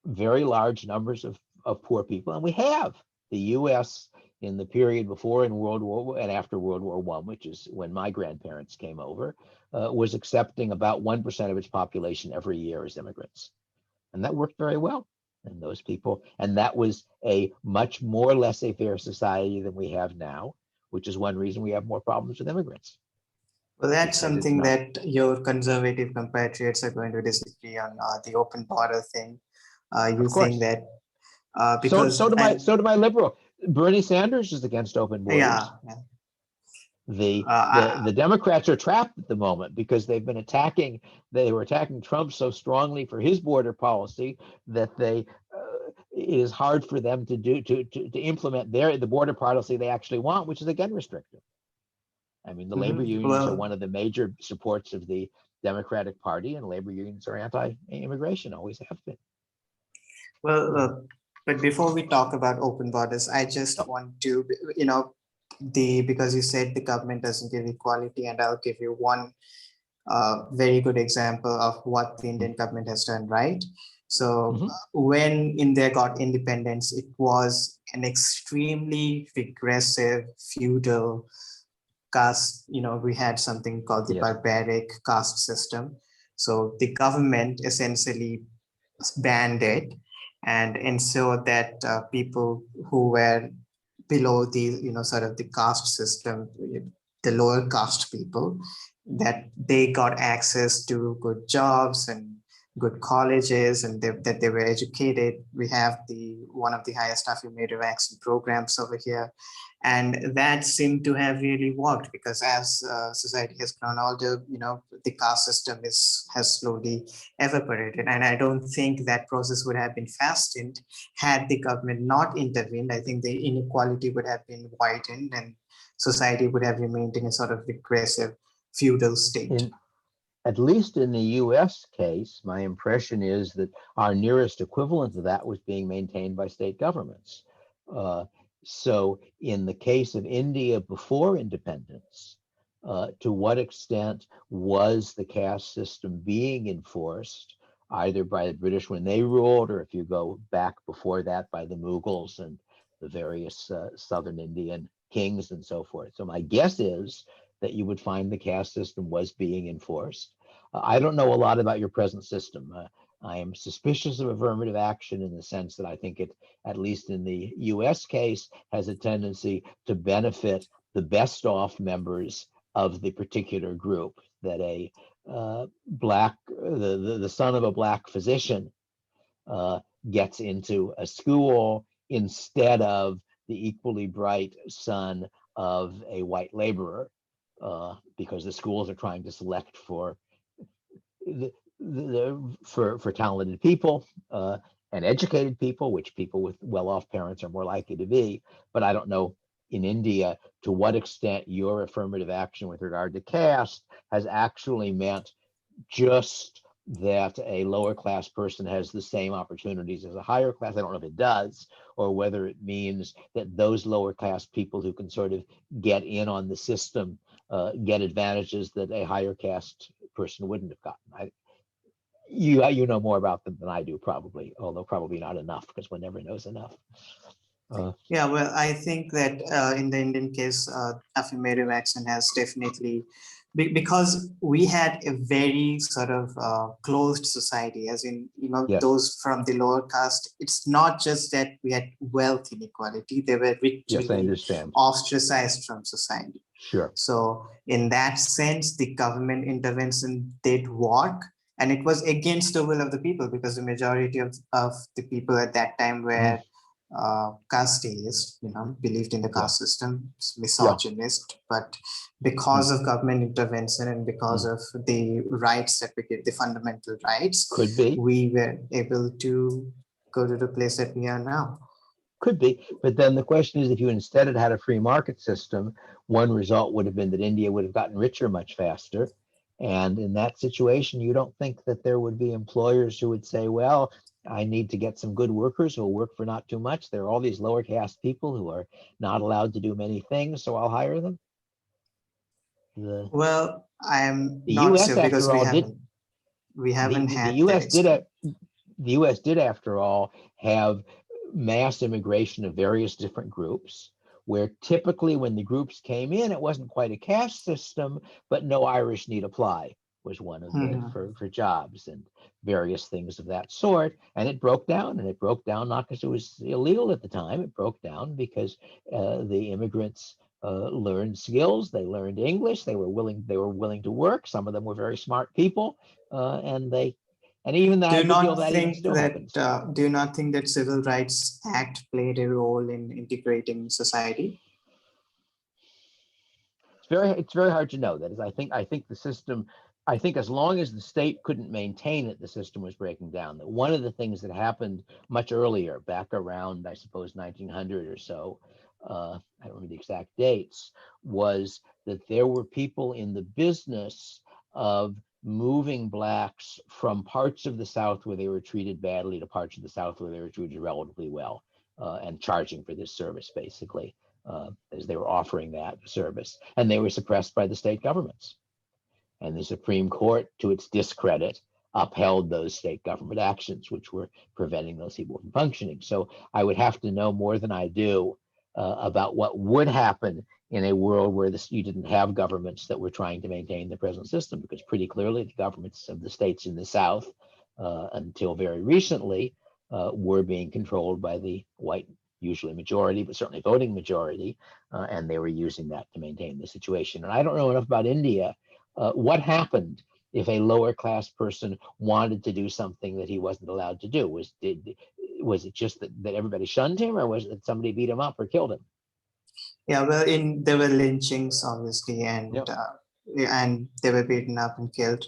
very large numbers of poor people, and we have. The U.S. in the period before in World War and after World War I, which is when my grandparents came over, was accepting about 1% of its population every year as immigrants. And that worked very well. And those people, and that was a much more laissez-faire society than we have now, which is one reason we have more problems with immigrants. Well, that's something that your conservative compatriots are going to disagree on, the open border thing. You think that because so do my liberal. Bernie Sanders is against open borders. Yeah. The Democrats are trapped at the moment because they were attacking Trump so strongly for his border policy that it is hard for them to implement the border policy they actually want, which is again restrictive. I mean, the labor unions are one of the major supports of the Democratic Party, and labor unions are anti-immigration, always have been. Well, but before we talk about open borders, I just want to, because you said the government doesn't give equality, and I'll give you one very good example of what the Indian government has done right. So when India got independence, it was an extremely regressive, feudal caste. We had something called the barbaric caste system. So the government essentially banned it and ensured that people who were below the sort of the caste system, the lower caste people, that they got access to good jobs and good colleges, and that they were educated. We have one of the highest affirmative action programs over here, and that seemed to have really worked, because as society has grown older, the caste system has slowly evaporated. And I don't think that process would have been fastened had the government not intervened. I think the inequality would have been widened, and society would have remained in a sort of regressive feudal state. At least in the US case, my impression is that our nearest equivalent to that was being maintained by state governments. So in the case of India before independence, to what extent was the caste system being enforced, either by the British when they ruled, or if you go back before that, by the Mughals and the various southern Indian kings and so forth. So my guess is that you would find the caste system was being enforced. I don't know a lot about your present system. I am suspicious of affirmative action in the sense that I think it, at least in the US case, has a tendency to benefit the best off members of the particular group, that the son of a black physician gets into a school instead of the equally bright son of a white laborer, because the schools are trying to select for talented people and educated people, which people with well-off parents are more likely to be. But I don't know in India to what extent your affirmative action with regard to caste has actually meant just that a lower class person has the same opportunities as a higher class. I don't know if it does, or whether it means that those lower class people who can sort of get in on the system get advantages that a higher caste person wouldn't have gotten. You know more about them than I do, probably, although probably not enough, because one never knows enough. Yeah, well, I think that in the Indian case, affirmative action has definitely, because we had a very sort of closed society, as in, Yes, those from the lower caste. It's not just that we had wealth inequality, they were yes, I literally understand. ostracized from society. Sure. So in that sense, the government intervention did work, and it was against the will of the people, because the majority of the people at that time Mm, were casteist, believed in the yeah, caste system, yeah. misogynist, but Mm, because of government intervention and because mm. of the rights that we get, the fundamental Could rights, be, we were able to go to the place that we are now. could be. But then the question is, if you instead had had a free market system, one result would have been that India would have gotten richer much faster. And in that situation, you don't think that there would be employers who would say, well, I need to get some good workers who will work for not too much. There are all these lower caste people who are not allowed to do many things, so I'll hire them. The, Well, I am the not U.S., sure, because after all, did we the, haven't the, the had that U.S. did a, experience. the U.S. did, after all, have mass immigration of various different groups, where typically when the groups came in, it wasn't quite a caste system, but no Irish need apply was one of the Mhm. for jobs and various things of that sort. And it broke down, and it broke down not because it was illegal at the time. It broke down because the immigrants learned skills, they learned English, they were willing to work. Some of them were very smart people, and even that, a good deal of that even still happens. Do you not think that Civil Rights Act played a role in integrating society? It's very hard to know. That is, I think the system, I think as long as the state couldn't maintain it, the system was breaking down. That one of the things that happened much earlier, back around, I suppose, 1900 or so, I don't remember the exact dates, was that there were people in the business of moving blacks from parts of the South where they were treated badly to parts of the South where they were treated relatively well, and charging for this service, basically, as they were offering that service. And they were suppressed by the state governments. And the Supreme Court, to its discredit, upheld those state government actions, which were preventing those people from functioning. So I would have to know more than I do about what would happen in a world where you didn't have governments that were trying to maintain the present system, because pretty clearly the governments of the states in the South, until very recently, were being controlled by the white, usually majority, but certainly voting majority, and they were using that to maintain the situation. And I don't know enough about India. What happened if a lower class person wanted to do something that he wasn't allowed to do? Was it just that everybody shunned him, or was it that somebody beat him up or killed him? Yeah, well, there were lynchings, obviously, Yep. and they were beaten up and killed,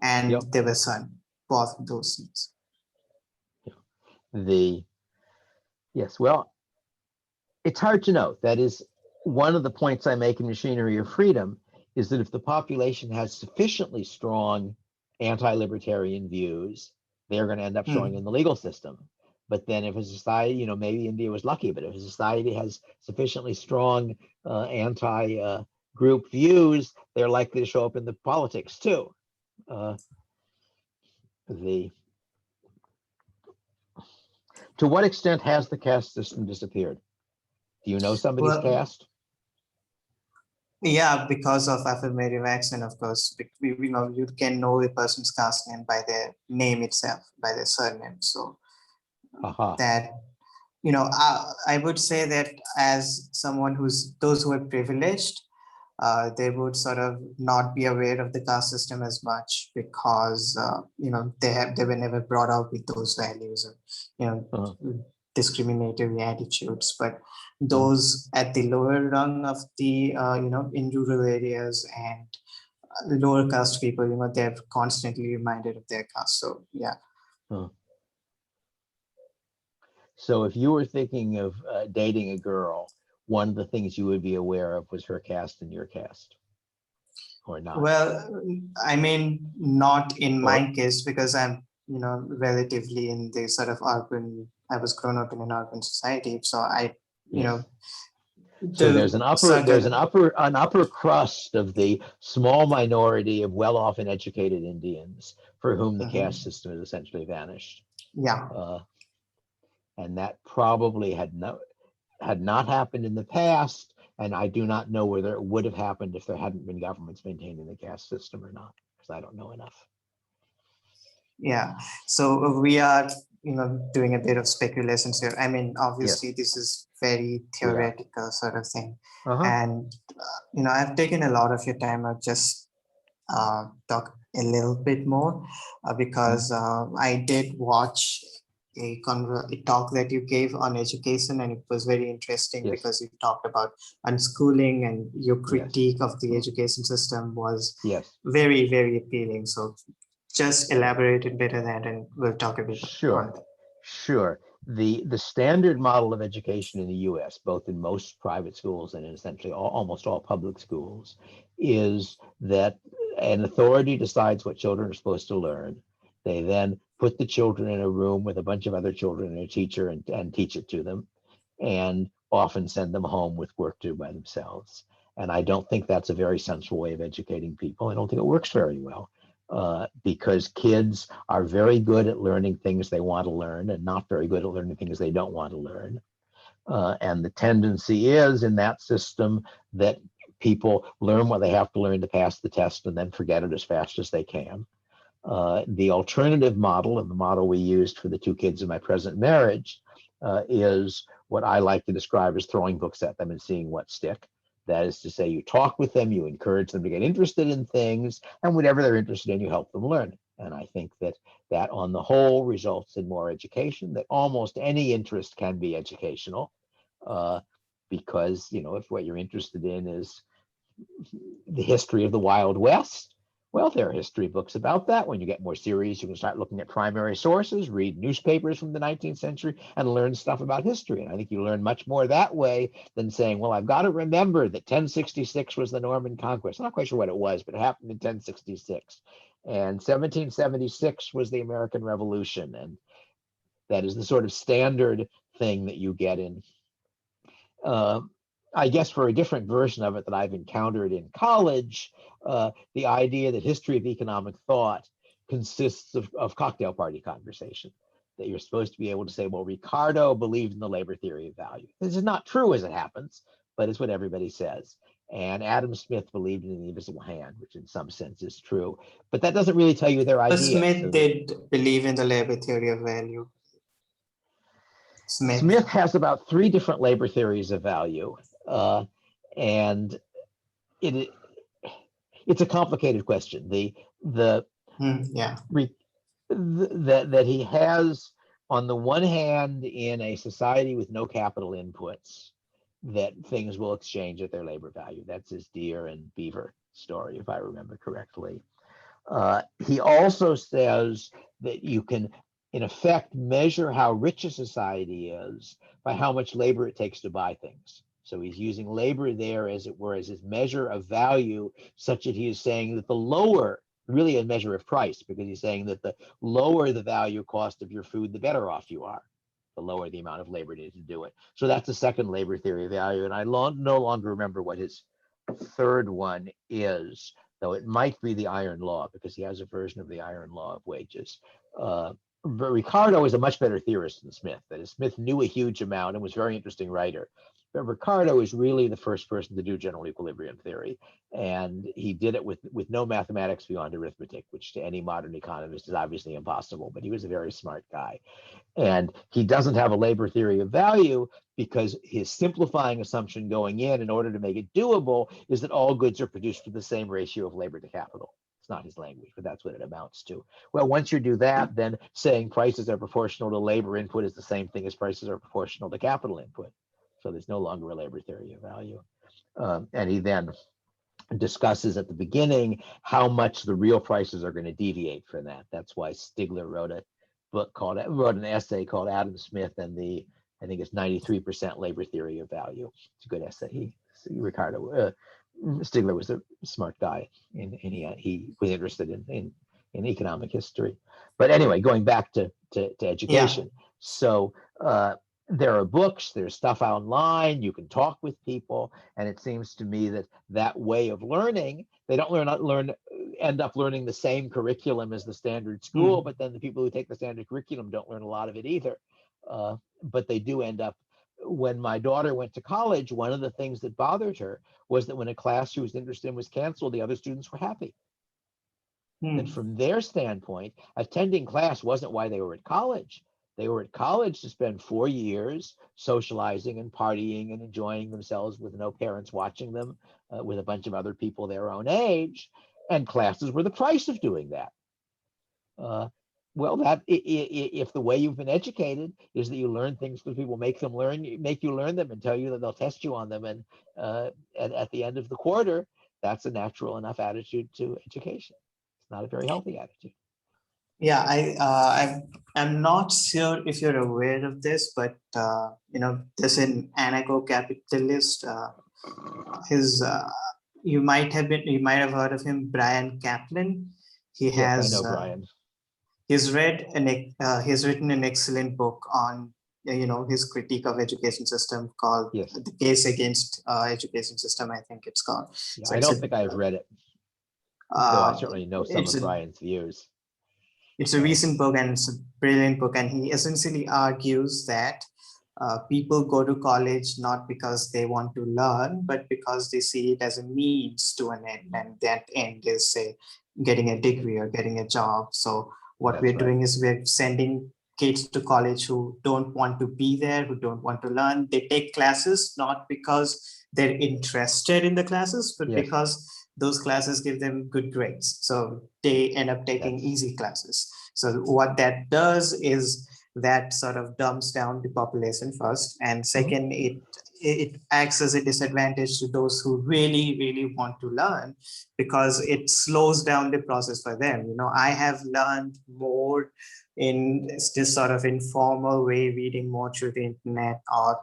and Yep. they were son, both of those things. The Yes, well, it's hard to know. That is one of the points I make in Machinery of Freedom, is that if the population has sufficiently strong anti-libertarian views, they're going to end up showing in Hmm. the legal system. But then if a society, maybe India was lucky, but if a society has sufficiently strong anti-group views, they're likely to show up in the politics too. Uh, the To what extent has the caste system disappeared? Do you know somebody's Well, caste? yeah, because of affirmative action, of course, you can know a person's caste name by their name itself, by their surname. So Aha. that, I would say that as someone those who are privileged, they would sort of not be aware of the caste system as much, because they were never brought up with those values, and Uh-huh. discriminatory attitudes. But Uh-huh. those at the lower rung of the in rural areas and lower caste people, they're constantly reminded of their caste. So yeah. Uh-huh. So if you were thinking of dating a girl, one of the things you would be aware of was her caste and your caste, or not? Well, I mean, not in Or my case, because I'm, relatively in the sort of urban, I was grown up in an urban society. So yes. So there's the an upper there's circle, an upper crust of the small minority of well-off and educated Indians for whom the caste mhm, system has essentially vanished. yeah. Uh, and that probably had no had not happened in the past, and I do not know whether it would have happened if there hadn't been governments maintaining the caste system or not, because I don't know enough. Yeah. So we are, doing a bit of speculations here. I mean, Yes. obviously, this is very We are. theoretical sort of thing. Uh-huh. And, I've taken a lot of your time. I'll just talk a little bit more because I did watch a talk that you gave on education, and it was very interesting Yes. because you talked about unschooling, and your Yes. critique of the education system was Yes. very, very appealing. So just elaborate it better than, and we'll talk a bit on Sure. that. Sure. The standard model of education in the US, both in most private schools and in essentially almost all public schools, is that an authority decides what children are supposed to learn. They then put the children in a room with a bunch of other children and a teacher and teach it to them, and often send them home with work to do by themselves. And I don't think that's a very sensible way of educating people. I don't think it works very well. Because kids are very good at learning things they want to learn and not very good at learning things they don't want to learn. And the tendency is in that system that people learn what they have to learn to pass the test and then forget it as fast as they can. The alternative model, and the model we used for the two kids in my present marriage, is what I like to describe as throwing books at them and seeing what stick. That is to say, you talk with them, you encourage them to get interested in things, and whatever they're interested in, you help them learn. And I think that on the whole results in more education, that almost any interest can be educational, because, if what you're interested in is the history of the Wild West, well, there are history books about that. When you get more serious, you can start looking at primary sources, read newspapers from the 19th century, and learn stuff about history. And I think you learn much more that way than saying, well, I've got to remember that 1066 was the Norman Conquest. I'm not quite sure what it was, but it happened in 1066. And 1776 was the American Revolution. And that is the sort of standard thing that you get in. I guess for a different version of it that I've encountered in college, the idea that history of economic thought consists of cocktail party conversation, that you're supposed to be able to say, well, Ricardo believed in the labor theory of value. This is not true as it happens, but it's what everybody says. And Adam Smith believed in the invisible hand, which in some sense is true, but that doesn't really tell you their But idea. Smith did believe in the labor theory of value. Smith has about 3 different labor theories of value, and it's a complicated question. That he has, on the one hand, in a society with no capital inputs, that things will exchange at their labor value. That's his deer and beaver story, if I remember correctly. He also says that you can, in effect, measure how rich a society is by how much labor it takes to buy things. So he's using labor there, as it were, as his measure of value, such that he is saying that the lower, really a measure of price, because he's saying that the lower the value cost of your food, the better off you are, the lower the amount of labor needed to do it. So that's the second labor theory of value. And I no longer remember what his third one is, though it might be the iron law, because he has a version of the iron law of wages. But Ricardo is a much better theorist than Smith. That is, Smith knew a huge amount and was a very interesting writer. But Ricardo is really the first person to do general equilibrium theory. And he did it with no mathematics beyond arithmetic, which to any modern economist is obviously impossible, but he was a very smart guy. And he doesn't have a labor theory of value because his simplifying assumption going in order to make it doable, is that all goods are produced with the same ratio of labor to capital. It's not his language, but that's what it amounts to. Well, once you do that, then saying prices are proportional to labor input is the same thing as prices are proportional to capital input. So there's no longer a labor theory of value. And he then discusses at the beginning how much the real prices are going to deviate from that. That's why Stigler wrote an essay called Adam Smith and I think it's 93% labor theory of value. It's a good essay. Stigler was a smart guy, and he was interested in economic history. But anyway, going back to education. Yeah. So there are books, there's stuff online, you can talk with people, and it seems to me that way of learning, they don't end up learning the same curriculum as the standard school, but then the people who take the standard curriculum don't learn a lot of it either. But they do end up when my daughter went to college, one of the things that bothered her was that when a class she was interested in was canceled, the other students were happy. That from their standpoint, attending class wasn't why they were at college. They were at college to spend 4 years socializing and partying and enjoying themselves with no parents watching them, with a bunch of other people their own age, and classes were the price of doing that. Well, that if the way you've been educated is that you learn things because people make you learn them and tell you that they'll test you on them, and at the end of the quarter, that's a natural enough attitude to education. It's not a very healthy attitude. Yeah, I'm not sure if you're aware of this, but there's an anarcho-capitalist. You might have heard of him, Brian Kaplan. He Yes, I has know Brian. he's written an excellent book on his critique of education system called Yes. The Case Against Education System, I think it's called. Yeah, So I don't think I've read it, though I certainly know some of Brian's views. It's a recent book and it's a brilliant book, and he essentially argues that people go to college not because they want to learn, but because they see it as a means to an end, and that end is, say, getting a degree or getting a job. So what we're doing is we're sending kids to college who don't want to be there, who don't want to learn. They take classes not because they're interested in the classes, but because those classes give them good grades. So they end up taking easy classes. So what that does is that sort of dumps down the population first, and second, it acts as a disadvantage to those who really, really want to learn, because it slows down the process for them. I have learned more in this sort of informal way, reading more through the internet or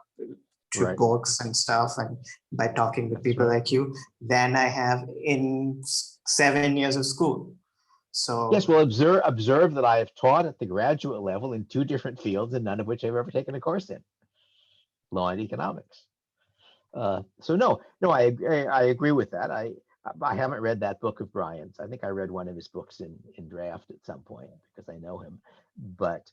through books and stuff, and by talking with people like you, than I have in 7 years of school. So yes, well, observe that I have taught at the graduate level in 2 different fields, and none of which I've ever taken a course in: law and economics. So no, I agree with that. I haven't read that book of Brian's. I think I read one of his books in draft at some point because I know him. But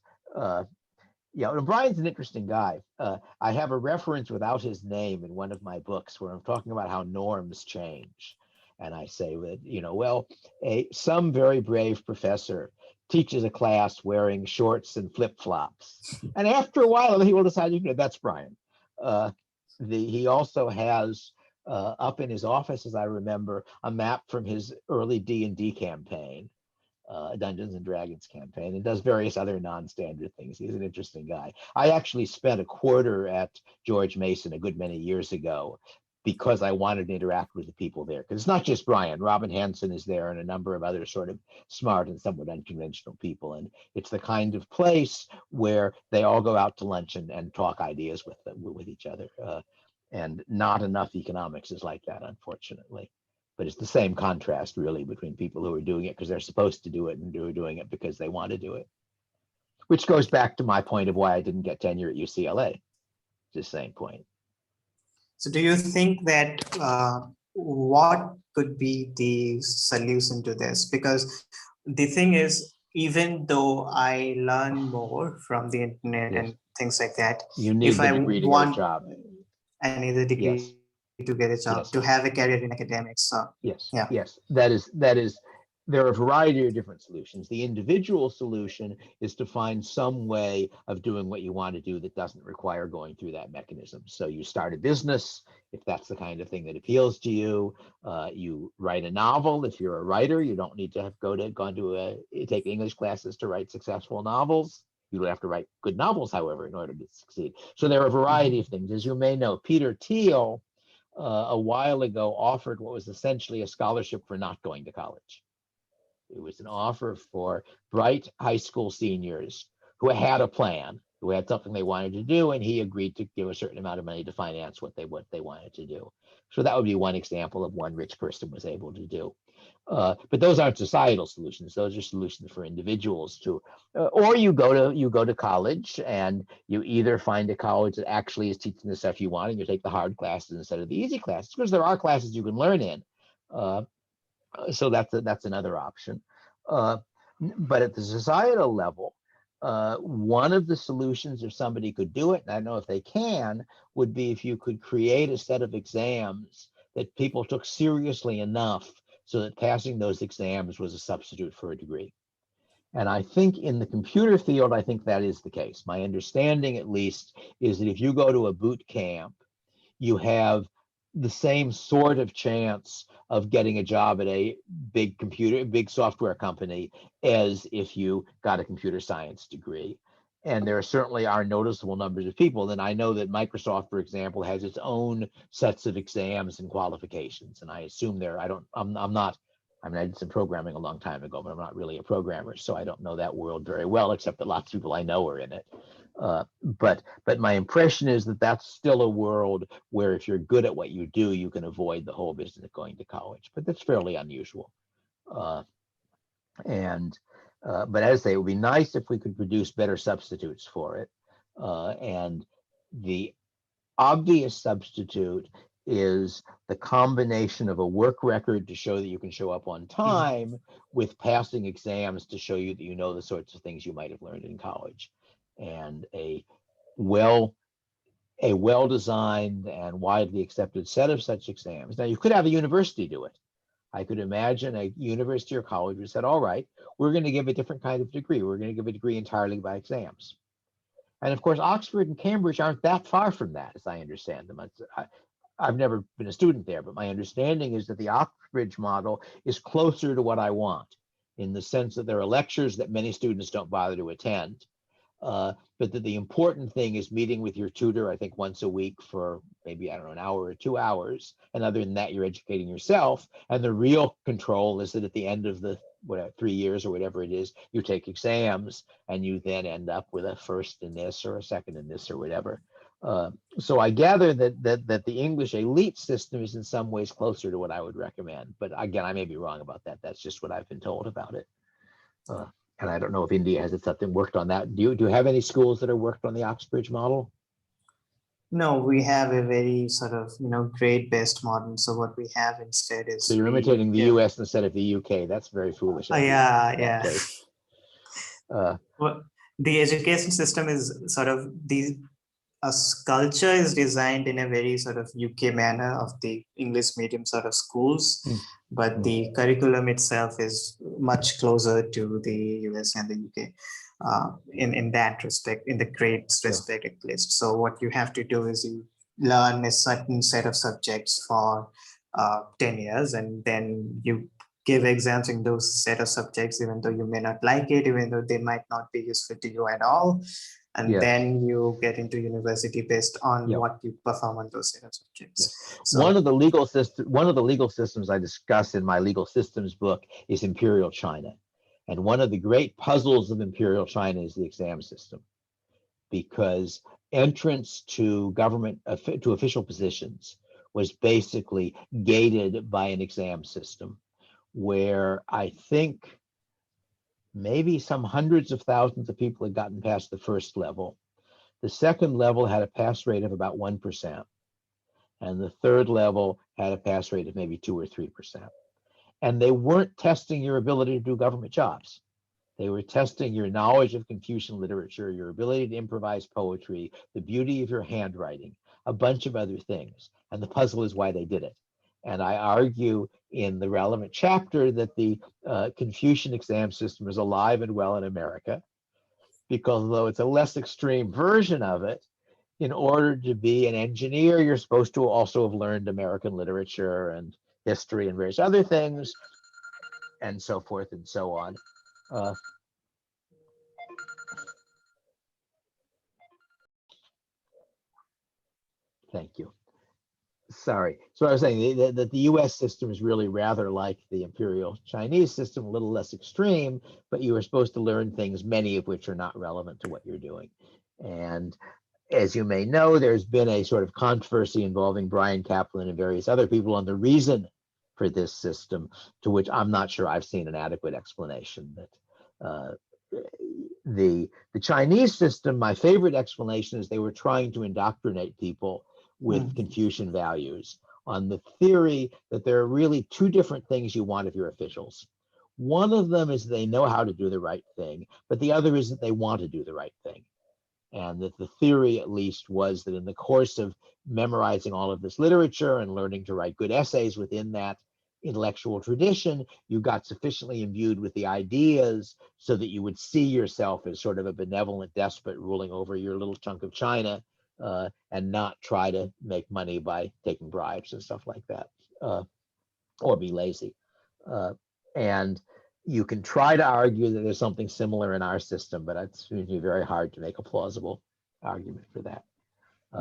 Brian's an interesting guy. I have a reference without his name in one of my books where I'm talking about how norms change. And I say that, some very brave professor teaches a class wearing shorts and flip-flops. And after a while, he will decide, that's Brian. He also has up in his office, as I remember, a map from his early D&D campaign, Dungeons and Dragons campaign, and does various other non-standard things. He's an interesting guy. I actually spent a quarter at George Mason a good many years ago because I wanted to interact with the people there. Because it's not just Brian. Robin Hanson is there and a number of other sort of smart and somewhat unconventional people. And it's the kind of place where they all go out to lunch and talk ideas with each other. And not enough economics is like that, unfortunately. But it's the same contrast, really, between people who are doing it because they're supposed to do it and who are doing it because they want to do it. Which goes back to my point of why I didn't get tenure at UCLA. It's the same point. So do you think that what could be the solution to this? Because the thing is, even though I learn more from the internet and things like that, you need the degree to get a job. I need a degree to get a job, to have a career in academics. So yes, that is. There are a variety of different solutions. The individual solution is to find some way of doing what you want to do that doesn't require going through that mechanism. So you start a business, if that's the kind of thing that appeals to you. You write a novel. If you're a writer, you don't need to have take English classes to write successful novels. You don't have to write good novels, however, in order to succeed. So there are a variety of things. As you may know, Peter Thiel, a while ago, offered what was essentially a scholarship for not going to college. It was an offer for bright high school seniors who had a plan, who had something they wanted to do, and he agreed to give a certain amount of money to finance what they wanted to do. So that would be one example of one rich person was able to do. But those aren't societal solutions; those are solutions for individuals too. Or you go to college, and you either find a college that actually is teaching the stuff you want, and you take the hard classes instead of the easy classes, because there are classes you can learn in. So that's another option. But at the societal level, One of the solutions, if somebody could do it, and I don't know if they can, would be if you could create a set of exams that people took seriously enough so that passing those exams was a substitute for a degree. And I think in the computer field, I think that is the case. My understanding, at least, is that if you go to a boot camp, you have the same sort of chance of getting a job at a big software company as if you got a computer science degree. And there certainly are noticeable numbers of people. And I know that Microsoft, for example, has its own sets of exams and qualifications. And I assume I'm not, I mean, I did some programming a long time ago, but I'm not really a programmer, so I don't know that world very well, except that lots of people I know are in it. But my impression is that that's still a world where if you're good at what you do, you can avoid the whole business of going to college. But that's fairly unusual. But as I say, it would be nice if we could produce better substitutes for it. And the obvious substitute is the combination of a work record to show that you can show up on time with passing exams to show you that you know the sorts of things you might have learned in college. And a well-designed and widely accepted set of such exams. Now, you could have a university do it. I could imagine a university or college would said, all right, we're going to give a different kind of degree. We're going to give a degree entirely by exams. And of course, Oxford and Cambridge aren't that far from that, as I understand them. I've never been a student there, but my understanding is that the Oxbridge model is closer to what I want, in the sense that there are lectures that many students don't bother to attend. But that the important thing is meeting with your tutor, I think once a week for maybe, I don't know, an hour or 2 hours. And other than that, you're educating yourself. And the real control is that at the end of the 3 years or whatever it is, you take exams and you then end up with a first in this or a second in this or whatever. So I gather that the English elite system is in some ways closer to what I would recommend. But again, I may be wrong about that. That's just what I've been told about it. And I don't know if India has something worked on that. Do you have any schools that are worked on the Oxbridge model? No, we have a very sort of, grade-based model. So what we have instead is So you're imitating the US instead of the UK. That's very foolish. Yeah. Well, the education system is sort of culture is designed in a very sort of UK manner of the English medium sort of schools, but the curriculum itself is much closer to the US and the UK in that respect, in the grades respect at least. So what you have to do is you learn a certain set of subjects for 10 years, and then you give exams in those set of subjects, even though you may not like it, even though they might not be useful to you at all. And then you get into university based on what you perform on those set of subjects. So one of the legal systems I discuss in my legal systems book is Imperial China. And one of the great puzzles of Imperial China is the exam system, because entrance to government, to official positions, was basically gated by an exam system where I think maybe some hundreds of thousands of people had gotten past the first level. The second level had a pass rate of about 1%. And the third level had a pass rate of maybe 2 or 3%. And they weren't testing your ability to do government jobs. They were testing your knowledge of Confucian literature, your ability to improvise poetry, the beauty of your handwriting, a bunch of other things. And the puzzle is why they did it. And I argue in the relevant chapter that the Confucian exam system is alive and well in America, because although it's a less extreme version of it, in order to be an engineer, you're supposed to also have learned American literature and history and various other things, and so forth and so on. Thank you. Sorry. So I was saying that the US system is really rather like the Imperial Chinese system, a little less extreme, but you are supposed to learn things, many of which are not relevant to what you're doing. And as you may know, there's been a sort of controversy involving Brian Kaplan and various other people on the reason for this system, to which I'm not sure I've seen an adequate explanation. That the Chinese system, my favorite explanation is they were trying to indoctrinate people with Confucian values on the theory that there are really two different things you want of your officials. One of them is they know how to do the right thing, but the other is that they want to do the right thing. And that the theory, at least, was that in the course of memorizing all of this literature and learning to write good essays within that intellectual tradition, you got sufficiently imbued with the ideas so that you would see yourself as sort of a benevolent despot ruling over your little chunk of China, and not try to make money by taking bribes and stuff like that, or be lazy. And you can try to argue that there's something similar in our system, but it's going to be very hard to make a plausible argument for that.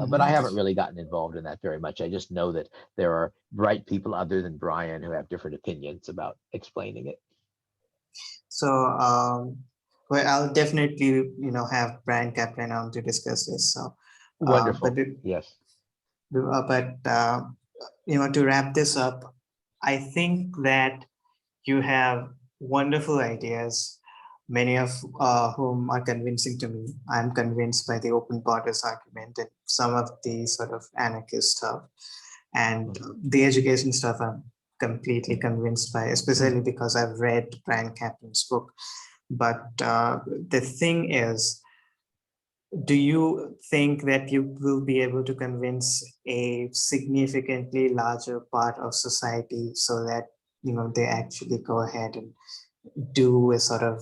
But I haven't really gotten involved in that very much. I just know that there are bright people other than Brian who have different opinions about explaining it. So, well, I'll definitely, have Brian Kaplan on to discuss this. So, Wonderful. Yes. To wrap this up, I think that you have wonderful ideas, many of whom are convincing to me. I'm convinced by the open borders argument and some of the sort of anarchist stuff, and the education stuff I'm completely convinced by, especially because I've read Brian Kaplan's book. But the thing is, do you think that you will be able to convince a significantly larger part of society so that they actually go ahead and do a sort of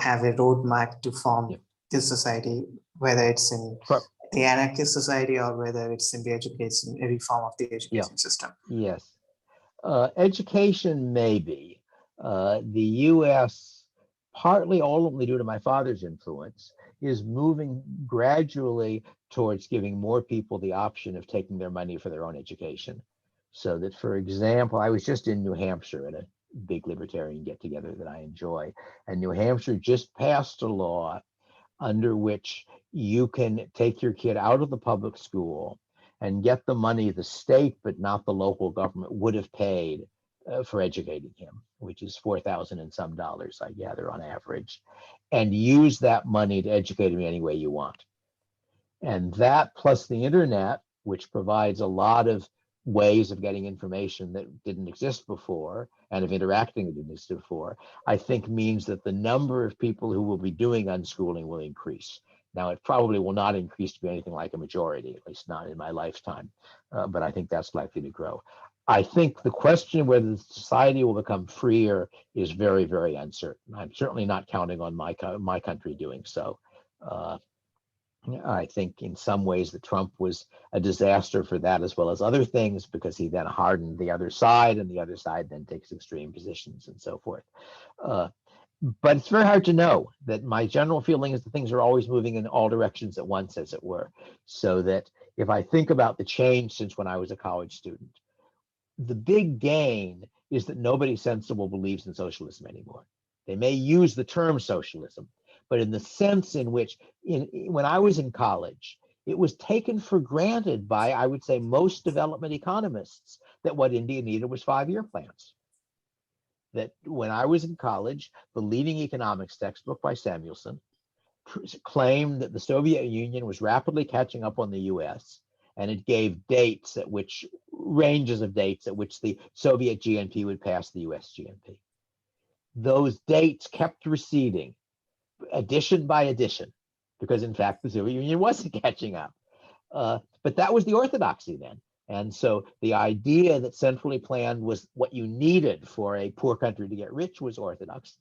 have a roadmap to form this society, whether it's in the anarchist society or whether it's in the education, every form of the education system? Yes. Education, maybe. The US, partly ultimately due to my father's influence, is moving gradually towards giving more people the option of taking their money for their own education. So that, for example, I was just in New Hampshire at a big libertarian get together that I enjoy, and New Hampshire just passed a law under which you can take your kid out of the public school and get the money the state, but not the local government, would have paid for educating him, which is $4,000 and some dollars, I gather, on average, and use that money to educate him any way you want. And that, plus the internet, which provides a lot of ways of getting information that didn't exist before and of interacting that didn't exist before, I think means that the number of people who will be doing unschooling will increase. Now, it probably will not increase to be anything like a majority, at least not in my lifetime, but I think that's likely to grow. I think the question of whether society will become freer is very, very uncertain. I'm certainly not counting on my country doing so. I think in some ways that Trump was a disaster for that as well as other things, because he then hardened the other side, and the other side then takes extreme positions and so forth. But it's very hard to know. That my general feeling is that things are always moving in all directions at once, as it were. So that if I think about the change since when I was a college student, the big gain is that nobody sensible believes in socialism anymore. They may use the term socialism, but in the sense in which when I was in college, it was taken for granted by, I would say, most development economists that what India needed was 5-year plans. That when I was in college, the leading economics textbook by Samuelson claimed that the Soviet Union was rapidly catching up on the US, and it gave dates at which, ranges of dates at which the Soviet GNP would pass the US GNP. Those dates kept receding, edition by edition, because in fact the Soviet Union wasn't catching up. But that was the orthodoxy then. And so the idea that centrally planned was what you needed for a poor country to get rich was orthodox.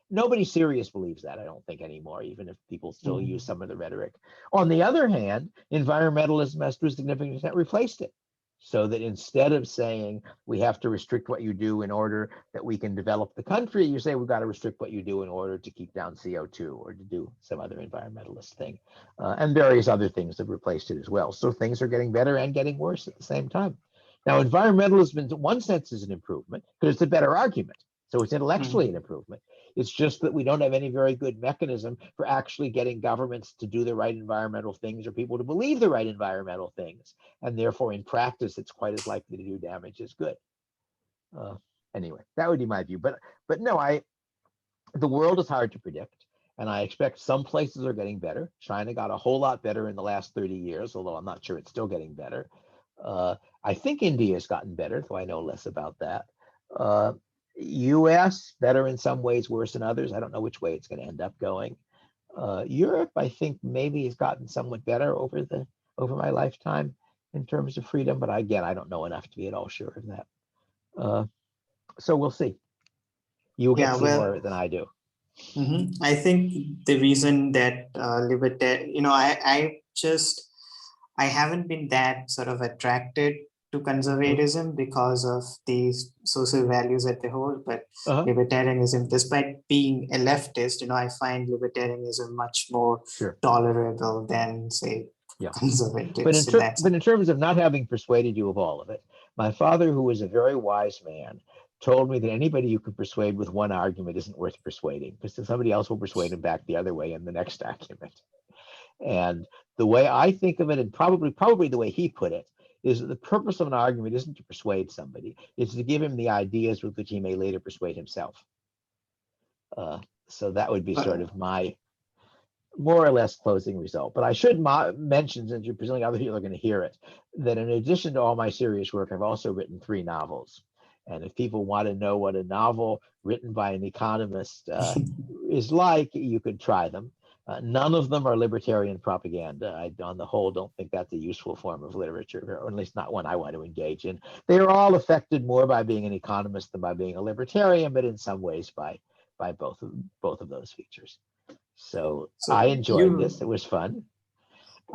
Nobody serious believes that, I don't think, anymore, even if people still use some of the rhetoric. On the other hand, environmentalism has to a significant extent replaced it. So that instead of saying we have to restrict what you do in order that we can develop the country, you say we've got to restrict what you do in order to keep down CO2 or to do some other environmentalist thing. And various other things have replaced it as well. So things are getting better and getting worse at the same time. Now, environmentalism in one sense is an improvement because it's a better argument. So it's intellectually an improvement. It's just that we don't have any very good mechanism for actually getting governments to do the right environmental things or people to believe the right environmental things. And therefore, in practice, it's quite as likely to do damage as good. Anyway, that would be my view. But no, the world is hard to predict. And I expect some places are getting better. China got a whole lot better in the last 30 years, although I'm not sure it's still getting better. I think India has gotten better, though I know less about that. US, better in some ways, worse in others. I don't know which way it's going to end up going. Europe, I think, maybe has gotten somewhat better over my lifetime in terms of freedom, but again, I don't know enough to be at all sure of that. So we'll see. You'll get Yeah, to see well, more than I do. I think the reason that libertarian, I haven't been that sort of attracted to conservatism because of these social values at the whole, but Uh-huh. libertarianism, despite being a leftist, I find libertarianism much more Sure. tolerable than, say, Yeah. conservatives in that But sense. in terms of not having persuaded you of all of it, my father, who was a very wise man, told me that anybody you can persuade with one argument isn't worth persuading, because then somebody else will persuade him back the other way in the next argument. And the way I think of it, and probably the way he put it, is that the purpose of an argument isn't to persuade somebody, it's to give him the ideas with which he may later persuade himself. So that would be sort of my more or less closing result. But I should mention, since you're presuming other people are going to hear it, that in addition to all my serious work, I've also written 3 novels. And if people want to know what a novel written by an economist is like, you could try them. None of them are libertarian propaganda. I, on the whole, don't think that's a useful form of literature, or at least not one I want to engage in. They are all affected more by being an economist than by being a libertarian, but in some ways by both of those features. So I So enjoyed this. It was fun.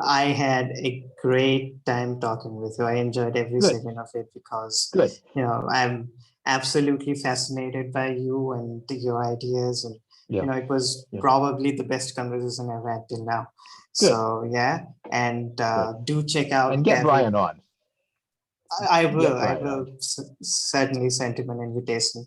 I had a great time talking with you. I enjoyed every Good, second of it because, good. I'm absolutely fascinated by you and your ideas. And, Yeah, it was yeah. probably the best conversation I've had till now. Good, So, yeah. And good. do check And out get David. Brian on. I Brian will on. certainly send him an invitation.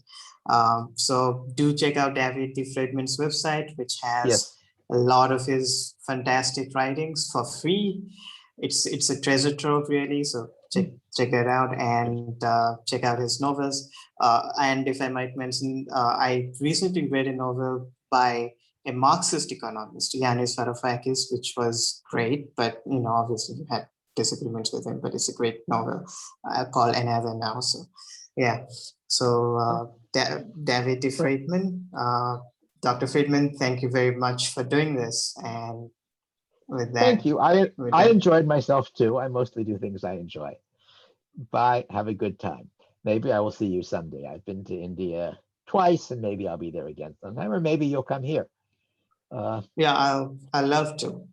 So do check out David D. Friedman's website, which has Yes. a lot of his fantastic writings for free. It's a treasure trove, really. So check it out Good. and check out his novels. And if I might mention, I recently read a novel by a Marxist economist, Yanis Varoufakis, which was great, but obviously you had disagreements with him, but it's a great novel called Another Now. So, yeah. So, David D. Well, Friedman, Dr. Friedman, thank you very much for doing this. And with thank that, you. we're I done. enjoyed myself too. I mostly do things I enjoy. Bye. Have a good time. Maybe I will see you someday. I've been to India twice, and maybe I'll be there again sometime, or maybe you'll come here. Yeah, I'll love to.